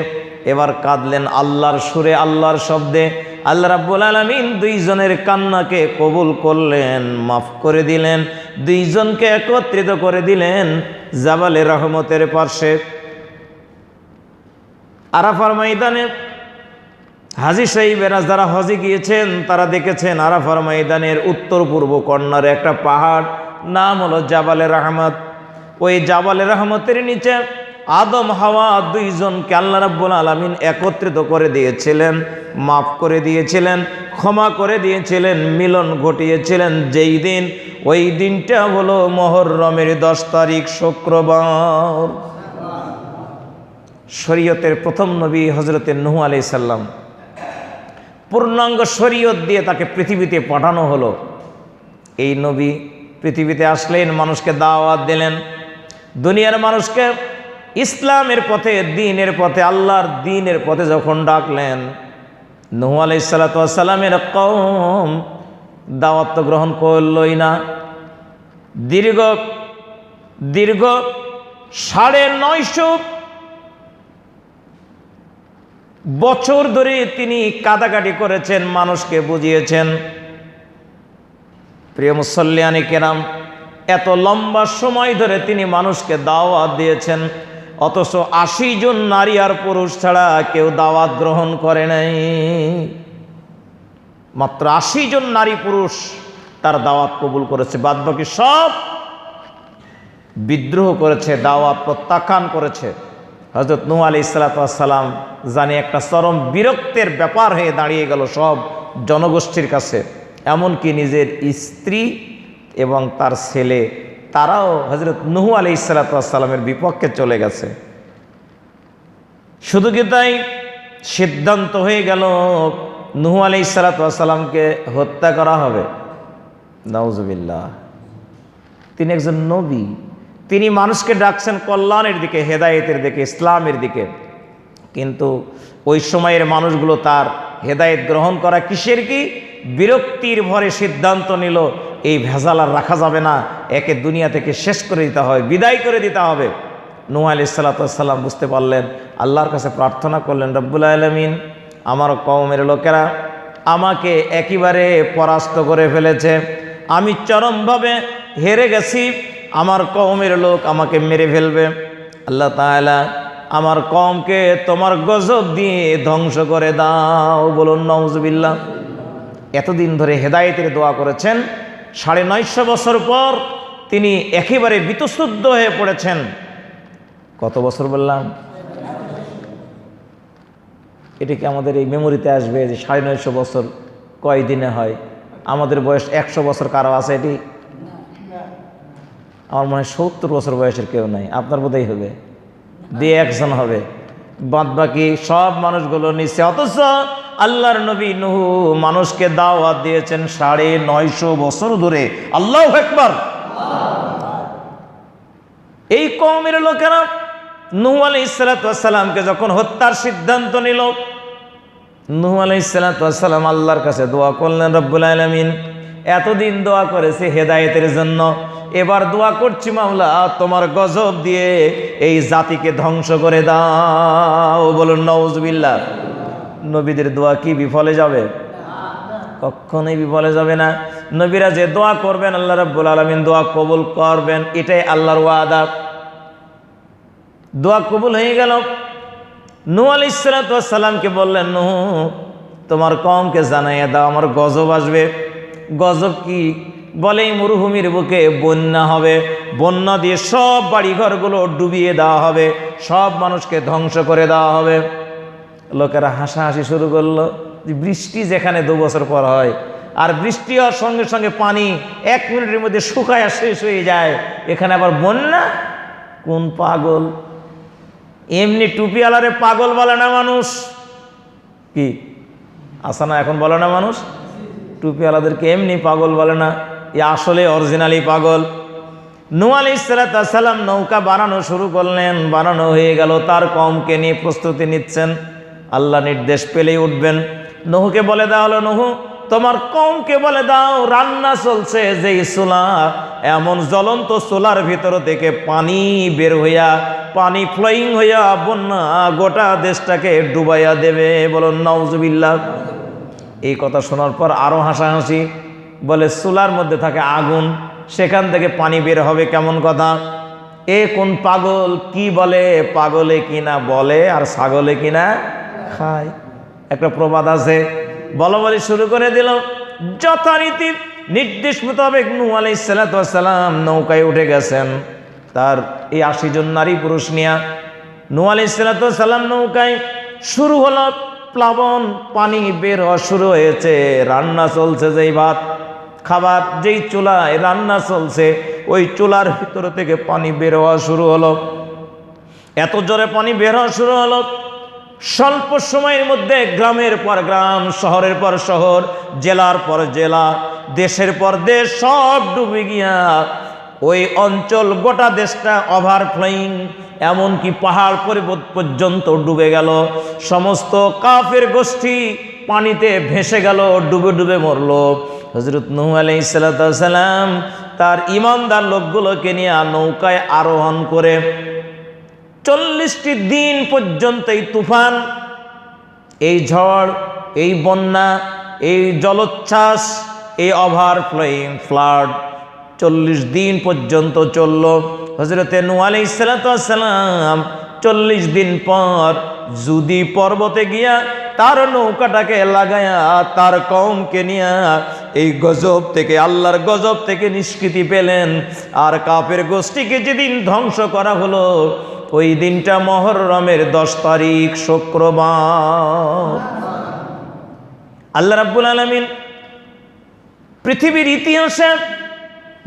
এবার কাঁদলেন আল্লাহর সুরে, আল্লাহর শব্দে। আল্লাহ রাব্বুল আলামিন দুইজনের কান্নাকে কবুল করলেন, মাফ করে দিলেন, দুইজনকে একত্রিত করে দিলেন জাবালে রহমতের পাশে। আরাফার ময়দানে হাজী সাহেবেরা যারা হজে গিয়েছেন তারা দেখেছেন আরাফার ময়দানের উত্তর পূর্ব কর্নারে একটা পাহাড়, নাম হলো জাবালে রহমত। ওই জাবালে রহমতের নিচে আদম হাওয়া দুইজনকে আল্লাহ রাব্বুল আলামিন একত্রিত করে দিয়েছিলেন, মাফ করে দিয়েছিলেন, ক্ষমা করে দিয়েছিলেন, মিলন ঘটিয়েছিলেন যেই দিন, ওই দিনটা হলো মুহররমের 10 তারিখ, শুক্রবার। শরীয়তের প্রথম নবী হযরতে নূহ আলাইহিস সালাম, পূর্ণাঙ্গ শরীয়ত দিয়ে তাকে পৃথিবীতে পাঠানো হলো। এই নবী পৃথিবীতে আসলেন, মানুষকে দাওয়াত দিলেন, দুনিয়ার মানুষকে ইসলামের পথে, দ্বীনের পথে, আল্লাহর দ্বীনের পথে যখন ডাকলেন, নূহ আলাইহিস সালাতু ওয়াস সালামের কওম দাওয়াত তো গ্রহণ করলই না। দীর্ঘ 950 বছর ধরে তিনি কাদাকাটি করেছেন, মানুষকে বুঝিয়েছেন। প্রিয় মুসল্লিয়ানে কেরাম, এত লম্বা সময় ধরে তিনি মানুষকে দাওয়াত দিয়েছেন, অথচ 80 জন নারী আর পুরুষ ছাড়া কেউ দাওয়াত গ্রহণ করে নাই। মাত্র 80 জন নারী পুরুষ তার দাওয়াত কবুল করেছে, বাদবাকি সব বিদ্রোহ করেছে, দাওয়াত প্রত্যাখ্যান করেছে। হযরত নূহ আলাইহিস সালাতু ওয়াস সালাম জানি একটা চরম বিরক্তের ব্যাপার হয়ে দাঁড়িয়ে গেল সব জনগোষ্ঠীর কাছে, এমনকি নিজের স্ত্রী এবং তার ছেলে তারাও হযরত নূহ আলাইহিস সালাতু ওয়াস সালামের বিপক্ষে চলে গেছে। শুধু কি তাই, সিদ্ধান্ত হয়ে গেল নূহ আলাইহিস সালাতু ওয়াস সালামকে হত্যা করা হবে। নাউজুবিল্লাহ। তিনি একজন নবী, তিনি মানুষকে ডাকছেন কল্যাণের দিকে, হেদায়েতের দিকে, ইসলামের দিকে, কিন্তু ওই সময়ের মানুষগুলো তার হেদায়েত গ্রহণ করা কিসের কি বিরক্তির ভরে সিদ্ধান্ত নিল, এই ভেজাল আর রাখা যাবে না, একে দুনিয়া থেকে শেষ করে দিতে হবে, বিদায় করে দিতে হবে। নূহ আলাইহিস সালাতু ওয়াস সালাম বুঝতে পারলেন, আল্লাহর কাছে প্রার্থনা করলেন, রব্বুল আলামিন, আমার কওমের লোকেরা আমাকে একেবারে পরাস্ত করে ফেলেছে, আমি চরমভাবে হেরে গেছি, আমার কওমের লোক আমাকে মেরে ফেলবে। আল্লাহ তাআলা আমার কওমকে তোমার গজব দিয়ে ধ্বংস করে দাও। বলুন নাউজুবিল্লাহ। এতদিন ধরে হেদায়েতের দোয়া করেছেন, 950 বছর পর তিনি একেবারে বিতশুদ্ধ হয়ে পড়েছেন। কত বছর বললাম? এটা কি আমাদের এই মেমোরিতে আসবে যে 950 বছর কয় দিনে হয়? আমাদের বয়স 100 বছর কারো আছে? এটি আমার মনে হয় 70 বছর বয়সের কেউ নাই, আপনার বোধহয় হবে, 2-1 হবে, বাদ বাকি সব মানুষগুলো নিচ্ছে। অথচ আল্লাহর নবী নূহ মানুষকে দাওয়াত দিয়েছেন 950 বছর ধরে। আল্লাহু আকবার। এই কওমের লোকেরা নূহ আলাইহিস সালাতু ওয়াস সালামকে যখন হত্যার সিদ্ধান্ত নিল, নূহ আলাইহিস সালাতু ওয়াস সালাম আল্লাহর কাছে দোয়া করলেন, রব্বুল আলামিন, এতদিন দোয়া করেছে হেদায়েতের জন্য, এবার দোয়া করছি মাওলা তোমার গজব দিয়ে এই জাতিকে ধ্বংস করে দাও। বলুন নাউজুবিল্লাহ। নবীদের দোয়া কি বিফলে যাবে? কখনোই বিফলে যাবে না। নবীরা যে দোয়া করবেন আল্লাহ রাব্বুল আলামিন দোয়া কবুল করবেন, এটাই আল্লাহর ওয়াদা। দোয়া কবুল হয়ে গেল। নূহ আলাইহিস সালাতু ওয়াস সালামকে বললেন, নূহ তোমার কওমকে জানাইয়া দাও আমার গজব আসবে। গজব কি? বলে এই মরুভূমির বুকে বন্যা হবে, বন্যা দিয়ে সব বাড়িঘরগুলো ডুবিয়ে দেওয়া হবে, সব মানুষকে ধ্বংস করে দেওয়া হবে। লোকেরা হাসাহাসি শুরু করলো যে বৃষ্টি যেখানে 2 বছর পর হয়, আর বৃষ্টি হওয়ার সঙ্গে সঙ্গে পানি 1 মিনিটের মধ্যে শুকায় শেষ হয়ে যায়, এখানে আবার বন্যা? কোন পাগল! এমনি টুপিওয়ালারে পাগল বলে না মানুষ, কি আসা না এখন বলে না মানুষ, টুপিওয়ালাদেরকে এমনি পাগল বলে না, এ আসলে অরিজিনালি পাগল। নূহ আলাইহিস সালাতু ওয়াস সালাম নৌকা বানানো শুরু করলেন, বানানো হয়ে গেল, তার কওমকে নিয়ে প্রস্তুতি নিচ্ছেন, আল্লাহ নির্দেশ পেলেই উঠবেন। নূহকে বলে দেওয়া হলো, নূহ তোমার কওমকে বলে দাও রান্না চলছে যেই চুলা, এমন জ্বলন্ত চুলার ভিতর থেকে পানি বের হইয়া, পানি ফ্লোয়িং হইয়া বন্যা গোটা দেশটাকে ডুবাইয়া দেবে। বলুন নাউজুবিল্লাহ। এই কথা শোনার পর আরো হাসাহাসি, বলে চুলার মধ্যে থাকে আগুন, সেখান থেকে পানি বের হবে কেমন কথা? এ কোন পাগল কি বলে? পাগলে কিনা বলে আর ছাগলে কিনা খায়। একটা প্রবাদ আছে, বলা বলি শুরু করে দিল। যথারীতি নির্দেশ মোতাবেক নূহ আলাইহিস সালাম নৌকায় উঠে গেছেন, তার এই 80 জন নারী পুরুষ নিয়ে। নূহ আলাইহিস সালাম নৌকায়, শুরু হলো প্লাবন, পানি বের হওয়া শুরু হয়েছে। রান্না চলছে, যেই ভাত খাবার যেই চুলায় রান্না চলছে, ওই চুলার ভিতর থেকে পানি বের হওয়া শুরু হলো। এত জোরে পানি বের হওয়া শুরু হলো, স্বল্প সময়ের মধ্যে গ্রামের পর গ্রাম, শহরের পর শহর, জেলার পর জেলা, দেশের পর দেশ সব ডুবে গিয়া ওই অঞ্চল, গোটা দেশটা ওভারফ্লোয়িং, এমনকি পাহাড় পর্বত পর্যন্ত ডুবে গেল। সমস্ত কাফের গোষ্ঠী পানিতে ভেসে গেল, ডুবে ডুবে মরল। হযরত নূহ আলাইহিস সালাম তার ঈমানদার লোকগুলোকে নিয়ে নৌকায় আরোহণ করে 40টি দিন পর্যন্ত এই তুফান, এই ঝড়, এই বন্যা, এই জলোচ্ছ্বাস, এই ওভারফ্লোয়িং ফ্লাড 40 দিন পর্যন্ত চলল। হযরতে নূহ আলাইহিস সালাম 40 দিন পর জুদি পর্বতে গিয়া তার নৌকাটাকে লাগায়া তার কওমকে নিয়ে এই গজব থেকে, আল্লাহর গজব থেকে নিষ্কৃতি পেলেন। আর কাফের গোষ্ঠীকে যেদিন ধ্বংস করা হলো, ওই দিনটা মুহররমের 10 তারিখ, শুক্রবার। আল্লাহ রাব্বুল আলামিন পৃথিবীর ইতিহাসে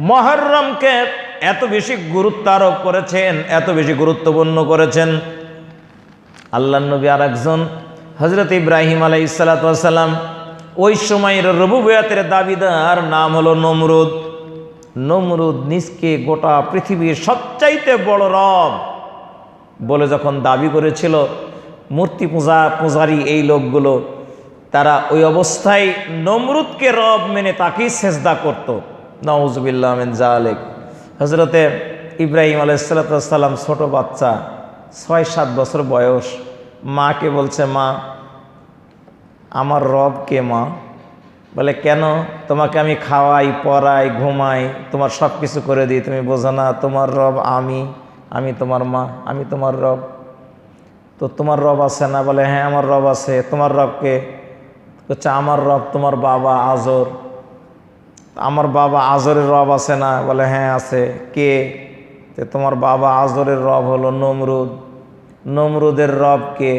মুহররমকে এত বেশি গুরুত্ব আরোপ করেছেন, এত বেশি গুরুত্বপূর্ণ করেছেন। আল্লাহর নবী আর একজন হযরত ইব্রাহিম আলাইহিস সালাম, ওই সময়ের রুবুবিয়তের দাবিদার, নাম হলো নমরুদ। নমরুদ নিজকে গোটা পৃথিবীর সবচাইতে বড় রব বলে যখন দাবি করেছিল, মূর্তি পূজারী এই লোকগুলো, তারা ওই অবস্থায় নমরুদকে রব মেনে তাকেই সেজদা করত। নাউজুবিল্লাহ মিন যালিক। হযরতে ইব্রাহিম আলাইহিস সালাম ছোট বাচ্চা, 6-7 বছর বয়স, মাকে বলছে, মা আমার রব কে মা? বলে কেন? তোমাকে আমি খাওয়াই, পড়াই, ঘুমাই, তোমার সব কিছু করে দিই, তুমি বোঝো না? তোমার রব আমি, আমি তোমার মা, আমি তোমার রব। তো তোমার রব আছে না? বলে হ্যাঁ আমার রব আছে। তোমার রবকে? বলছে আমার রব তোমার বাবা আজর। আমার বাবা আজরের রব আছে না? বলে হ্যাঁ আছে। কে? তোমার বাবা আজরের রব হলো নমরুদ। নমরুদের রব কে?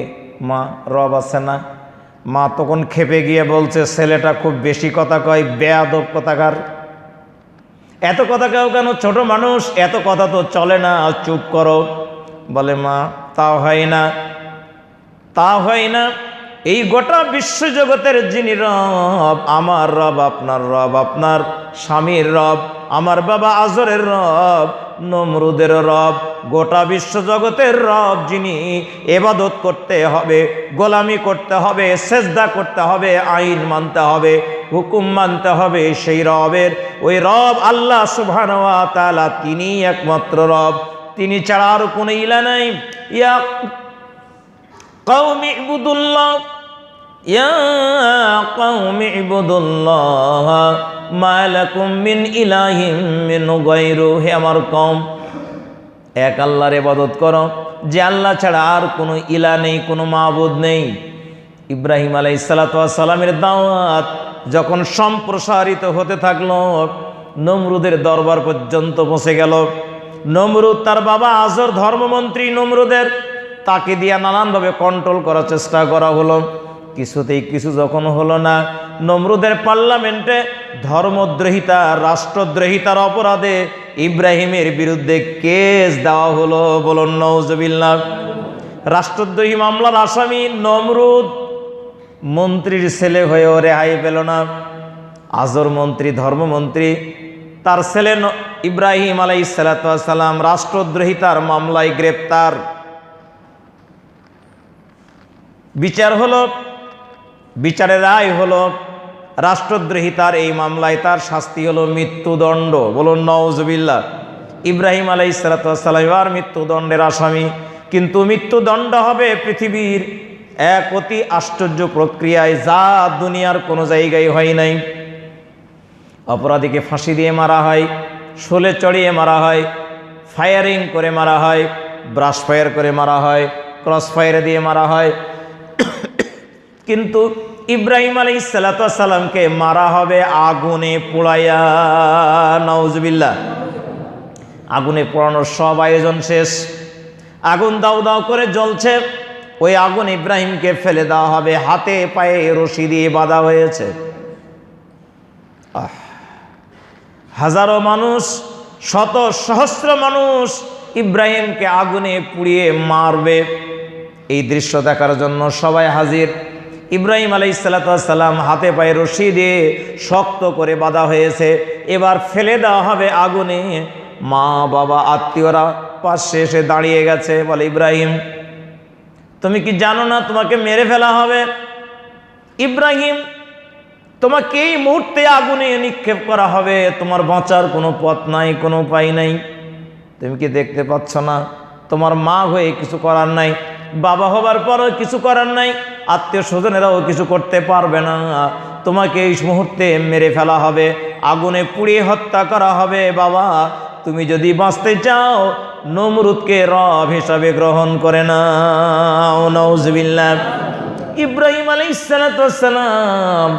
মা। রব আছে না? মা তখন খেপে গিয়ে বলছে, ছেলেটা খুব বেশি কথা কয়, বেয়াদব কথাকার। এত কথা কেন? ছোট মানুষ, এত কথা তো চলে না, চুপ করো। বলে মা তা হয় না, তা হয় না। এই গোটা বিশ্বজগতের যিনি রব, আমার রব, আপনার রব, আপনার স্বামীর রব, আমার বাবা আজরের রব, নমরুদের রব, গোটা বিশ্বজগতের রব, যিনি ইবাদত করতে হবে, গোলামি করতে হবে, সেজদা করতে হবে, আইন মানতে হবে, হুকুম মানতে হবে, সেই রবের, ওই রব আল্লাহ সুবহানাহু ওয়া তাআলা, তিনি একমাত্র রব, তিনি ছাড়া আর কোনো ইলা নাই। ইয়া কওমি ইবুদুল্লাহ, ইয়া কওমি ইবুদুল্লাহ মা লাকুম মিন ইলাহিম মিন গায়রু। হে আমার কওম, এক আল্লাহর ইবাদত করো, যে আল্লাহ ছাড়া আর কোনো ইলা নেই, কোনো মাবুদ নেই। ইব্রাহিম আলাইহিস সালামের দাওয়াত যখন সম্প্রসারিত হতে থাকলো, নমরুদের দরবার পর্যন্ত পৌঁছে গেল। নমরুদ, তার বাবা আজর ধর্মমন্ত্রী নমরুদের, তাকে দিয়ে নানানভাবে কন্ট্রোল করার চেষ্টা করা হলো। কিছুতেই কিছু যখন হলো না, নমরুদের পার্লামেন্টে ধর্মদ্রোহিতা, রাষ্ট্রদ্রোহিতার অপরাধে ইব্রাহিমের বিরুদ্ধে কেস দেওয়া হলো। বলুন নাউজুবিল্লাহ। রাষ্ট্রদ্রোহী মামলার আসামি নমরুদ মন্ত্রীর ছেলে হয়েও রেহাই পেল না। আজর মন্ত্রী, ধর্মমন্ত্রী, তার ছেলে ইব্রাহিম আলাইহিস সালাম রাষ্ট্রদ্রোহিতার মামলায় গ্রেপ্তার। বিচার হলো, বিচারের রায় হলো, রাষ্ট্রদ্রোহিতার এই মামলায় তার শাস্তি হলো মৃত্যুদণ্ড। বলুন নাউজুবিল্লাহ। ইব্রাহিম আলাইহিস সালাতু ওয়াস সালাম আর মৃত্যুদণ্ডের আসামি, কিন্তু মৃত্যুদণ্ড হবে পৃথিবীর এক অতি আশ্চর্য প্রক্রিয়ায়, যা দুনিয়ার কোনো জায়গায় হয় নাই। অপরাধীকে ফাঁসি দিয়ে মারা হয়, শোলে চড়িয়ে মারা হয়, ফায়ারিং করে মারা হয়, ব্রাশ ফায়ার করে মারা হয়, ক্রস ফায়ার দিয়ে মারা হয়। কিন্তু ইব্রাহিম আলাইহিস সালাতু ওয়াস সালামকে মারা হবে আগুনে পোড়াইয়া। নাউজুবিল্লাহ। আগুনে পোড়ানোর সব আয়োজন শেষ, আগুন দাউ দাউ করে জ্বলছে, ওই আগুন ইব্রাহিমকে ফেলে দেওয়া হবে, হাতে পায়ে রশি দিয়ে বাঁধা হয়েছে। হাজারো মানুষ, শত সহস্র মানুষ ইব্রাহিমকে আগুনে পুড়িয়ে মারবে। এই দৃশ্য দেখার জন্য সবাই হাজির। ইব্রাহিম আলাইহিস সালাতু ওয়াস সালাম হাতে পায়ে রশি দিয়ে শক্ত করে বাঁধা হয়েছে, এবার ফেলে দেওয়া হবে আগুনে। মা বাবা আত্মীয়রা পাশে এসে দাঁড়িয়ে গেছে, বলে ইব্রাহিম তুমি কি জানো না তোমাকে মেরে ফেলা হবে? ইব্রাহিম তোমাকে এই মুহূর্তে আগুনে নিক্ষেপ করা হবে, তোমার বাঁচার কোনো পথ নাই, কোনো উপায় নাই। তুমি কি দেখতে পাচ্ছ না? তোমার মা হয়ে কিছু করার নাই, বাবা হবার পরও কিছু করার নাই, আত্মীয় স্বজনেরাও কিছু করতে পারবে না। তোমাকে এই মুহূর্তে মেরে ফেলা হবে, আগুনে পুড়িয়ে হত্যা করা হবে। বাবা তুমি যদি বাঁচতে চাও নমরুদকে রব হিসাবে গ্রহণ করে নাও। নাউজুবিল্লাহ। ইব্রাহিম আলাইহিস সালাতু ওয়াস সালাম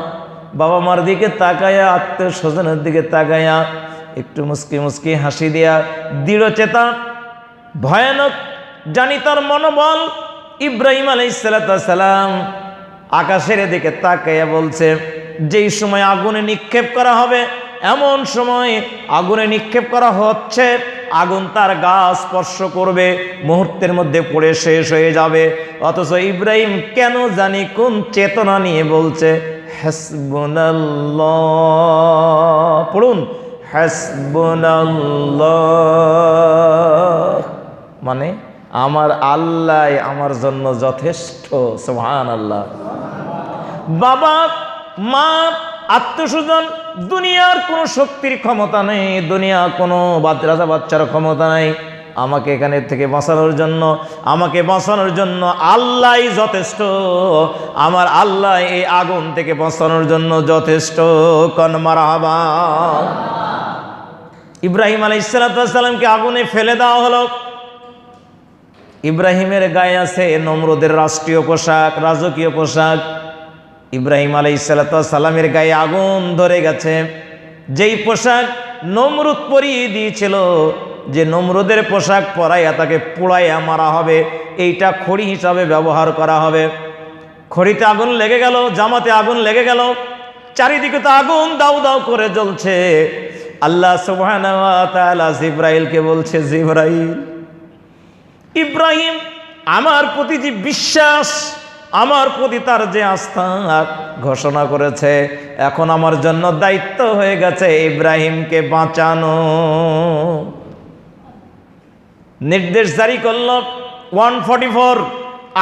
বাবা মার দিকে তাকায়া, আত্মীয় স্বজনের দিকে তাকায়া একটু মুস্কি মুস্কি হাসি দেয়া, দৃঢ় চেতা, ভয়ানক জানিতার মনোবল। ইব্রাহিম আলাইহিস সালাতু ওয়াস সালাম আকাশের দিকে তাকায়া বলছে, যেই সময় আগুনে নিক্ষেপ করা হবে, এমন সময় আগুনে নিক্ষেপ করা হচ্ছে, আগুন তার গা স্পর্শ করবে, মুহূর্তের মধ্যে পড়ে শেষ হয়ে যাবে। অথচ ইব্রাহিম কেন জানি কোন চেতনা নিয়ে বলছে হাসবুনাল্লাহ। পড়ুন হাসবুনাল্লাহ, মানে আমার আল্লাহ আমার জন্য যথেষ্ট। সুবহানাল্লাহ। বাবা মা আত্মস্বজন, দুনিয়ার কোনো শক্তির ক্ষমতা নেই, দুনিয়া কোনো রাজা বাচ্চার ক্ষমতা নেই আমাকে এখানে থেকে বাঁচানোর জন্য। আমাকে বাঁচানোর জন্য আল্লাহই যথেষ্ট, আমার আল্লাহ এই আগুন থেকে বাঁচানোর জন্য যথেষ্ট। কন মারহাবা। ইব্রাহিম আলাইহিস সালাতু ওয়াস সালামকে আগুনে ফেলে দেওয়া হলো। ইব্রাহিমের গায়ে আছে নমরুদের রাষ্ট্রীয় পোশাক, রাজকীয় পোশাক। ইব্রাহিম আলাইহিস সালাতু ওয়াস সালামের গায়ে আগুন ধরে গেছে। যেই পোশাক নমরুদ পরিয়ে দিয়েছিল, যে নমরুদের পোশাক পরাইয়া তাকে পোড়াইয়া মারা হবে, এইটা খড়ি হিসাবে ব্যবহার করা হবে। খড়িতে আগুন লেগে গেল, জামাতে আগুন লেগে গেল, চারিদিকে তো আগুন দাউ দাউ করে জ্বলছে। আল্লাহ সুবহানাহু ওয়া তাআলা জিবরাইলকে বলছে, জিবরাইল, ইব্রাহিম আমার প্রতি যে বিশ্বাস, আমার প্রতি তার যে আস্থা ঘোষণা করেছে, এখন আমার জন্য দায়িত্ব হয়ে গেছে ইব্রাহিমকে বাঁচানো। নির্দেশ জারি করল 144,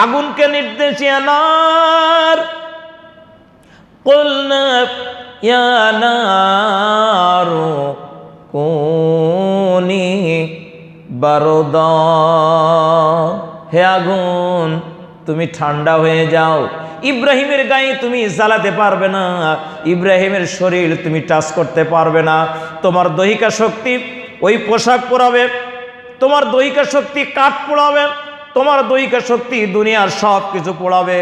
আগুনকে নির্দেশ, ইয়ানার কুলনা ইয়া নারু কুনি বারদা, হে আগুন তুমি ঠান্ডা হয়ে যাও। ইব্রাহিমের গায়ে তুমি জ্বালাতে পারবে না, ইব্রাহিমের শরীর তুমি টাচ করতে পারবে না। তোমার দৈহিক শক্তি ওই পোশাক পরাবে, তোমার দৈহিক শক্তি কাঠ পোড়াবে, তোমার দৈহিক শক্তি দুনিয়ার সব কিছু পোড়াবে,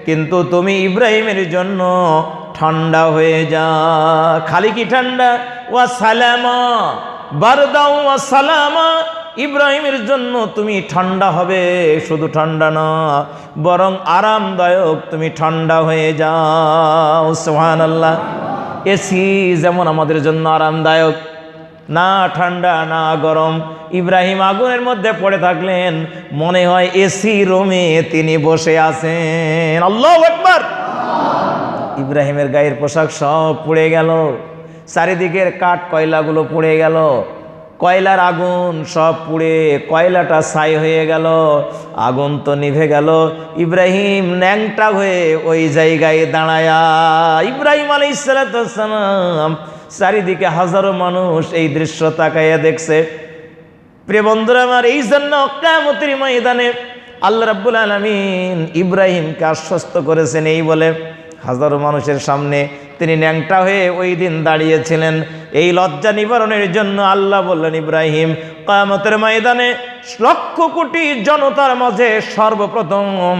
কিন্তু তুমি ইব্রাহিমের জন্য ঠান্ডা হয়ে যা। খালি কি ঠান্ডা? ওয়া সালামা বারদা ওয়া সালামা, ইব্রাহিমের জন্য তুমি ঠান্ডা হবে, শুধু ঠান্ডা না বরং আরামদায়ক, তুমি ঠান্ডা হয়ে যাও। সুবহানাল্লাহ। এসি যেমন আমাদের জন্য আরামদায়ক, না ঠান্ডা না গরম। ইব্রাহিম আগুনের মধ্যে পড়ে থাকলেন, মনে হয় এসি রুমে তিনি বসে আছেন। আল্লাহু আকবার। ইব্রাহিমের গায়ের পোশাক সব পুড়ে গেল, চারিদিকের কাঠ কয়লাগুলো পুড়ে গেল, কয়লার আগুন সব পুড়ে কয়লাটা ছাই হয়ে গেল, আগুন তো নিভে গেল। ইব্রাহিম ন্যাংটা হয়ে ওই জায়গায় দাঁড়ায়া, ইব্রাহিম আলাইহিস সালাতু ওয়াস সালাম, চারিদিকে হাজারো মানুষ এই দৃশ্য তাকাইয়া দেখছে। প্রিয় বন্ধুরা আমার, এই জন্য কিয়ামতের ময়দানে আল্লাহ রাব্বুল আলামিন ইব্রাহিমকে আশ্বস্ত করেছেন এই বলে, হাজারো মানুষের সামনে তিনি ন্যাংটা হয়ে ওই দিন দাঁড়িয়েছিলেন। এই লজ্জা নিবারণের জন্য আল্লাহ বললেন, ইব্রাহিম, কিয়ামতের ময়দানে লক্ষ কোটি জনতার মাঝে সর্বপ্রথম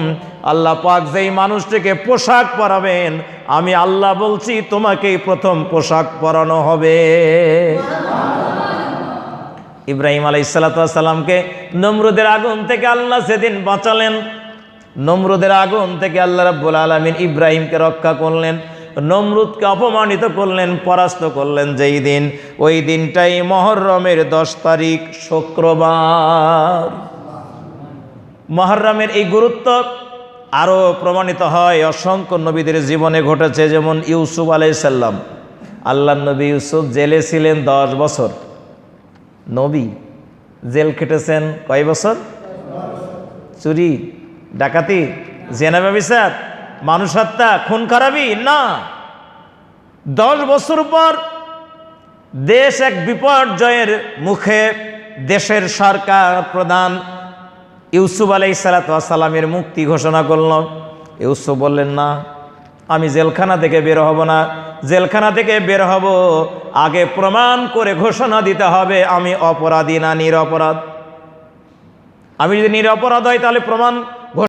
আল্লাহ পাক যেই মানুষটিকে পোশাক পরাবেন, আমি আল্লাহ বলছি তোমাকেই প্রথম পোশাক পরানো হবে। ইব্রাহিম আলাইহিস সালাতু ওয়াস সালামকে নমরুদের আগুন থেকে আল্লাহ সেদিন বাঁচালেন। নমরুদের আগুন থেকে আল্লাহ রাব্বুল আলামিন ইব্রাহিমকে রক্ষা করলেন, নমরুদকে অপমানিত করলেন, পরাস্ত করলেন যেই দিন, ওই দিনটাই মুহররমের 10 তারিখ, শুক্রবার। মুহররমের এই গুরুত্ব আরও প্রমাণিত হয় অসংখ্য নবীদের জীবনে ঘটেছে। যেমন ইউসুফ আলাইহিস সালাম, আল্লাহর নবী ইউসুফ জেলে ছিলেন 10 বছর। নবী জেল খেটেছেন কয় বছর? চুরি, ডাকাতি, জেনা, ব্যভিচার, মানুষ হত্যা, খুন খারাপি না। 10 বছর পর দেশ এক বিপর্যয়ের মুখে, দেশের সরকার প্রধান ইউসুফ আলাইহিস সালাতু ওয়াস সালামের মুক্তি ঘোষণা করল। ইউসুফ বললেন, না, আমি জেলখানা থেকে বের হব না। জেলখানা থেকে বের হব, আগে প্রমাণ করে ঘোষণা দিতে হবে আমি অপরাধী না নিরপরাধ। আমি যদি নিরপরাধ হয় তাহলে প্রমাণ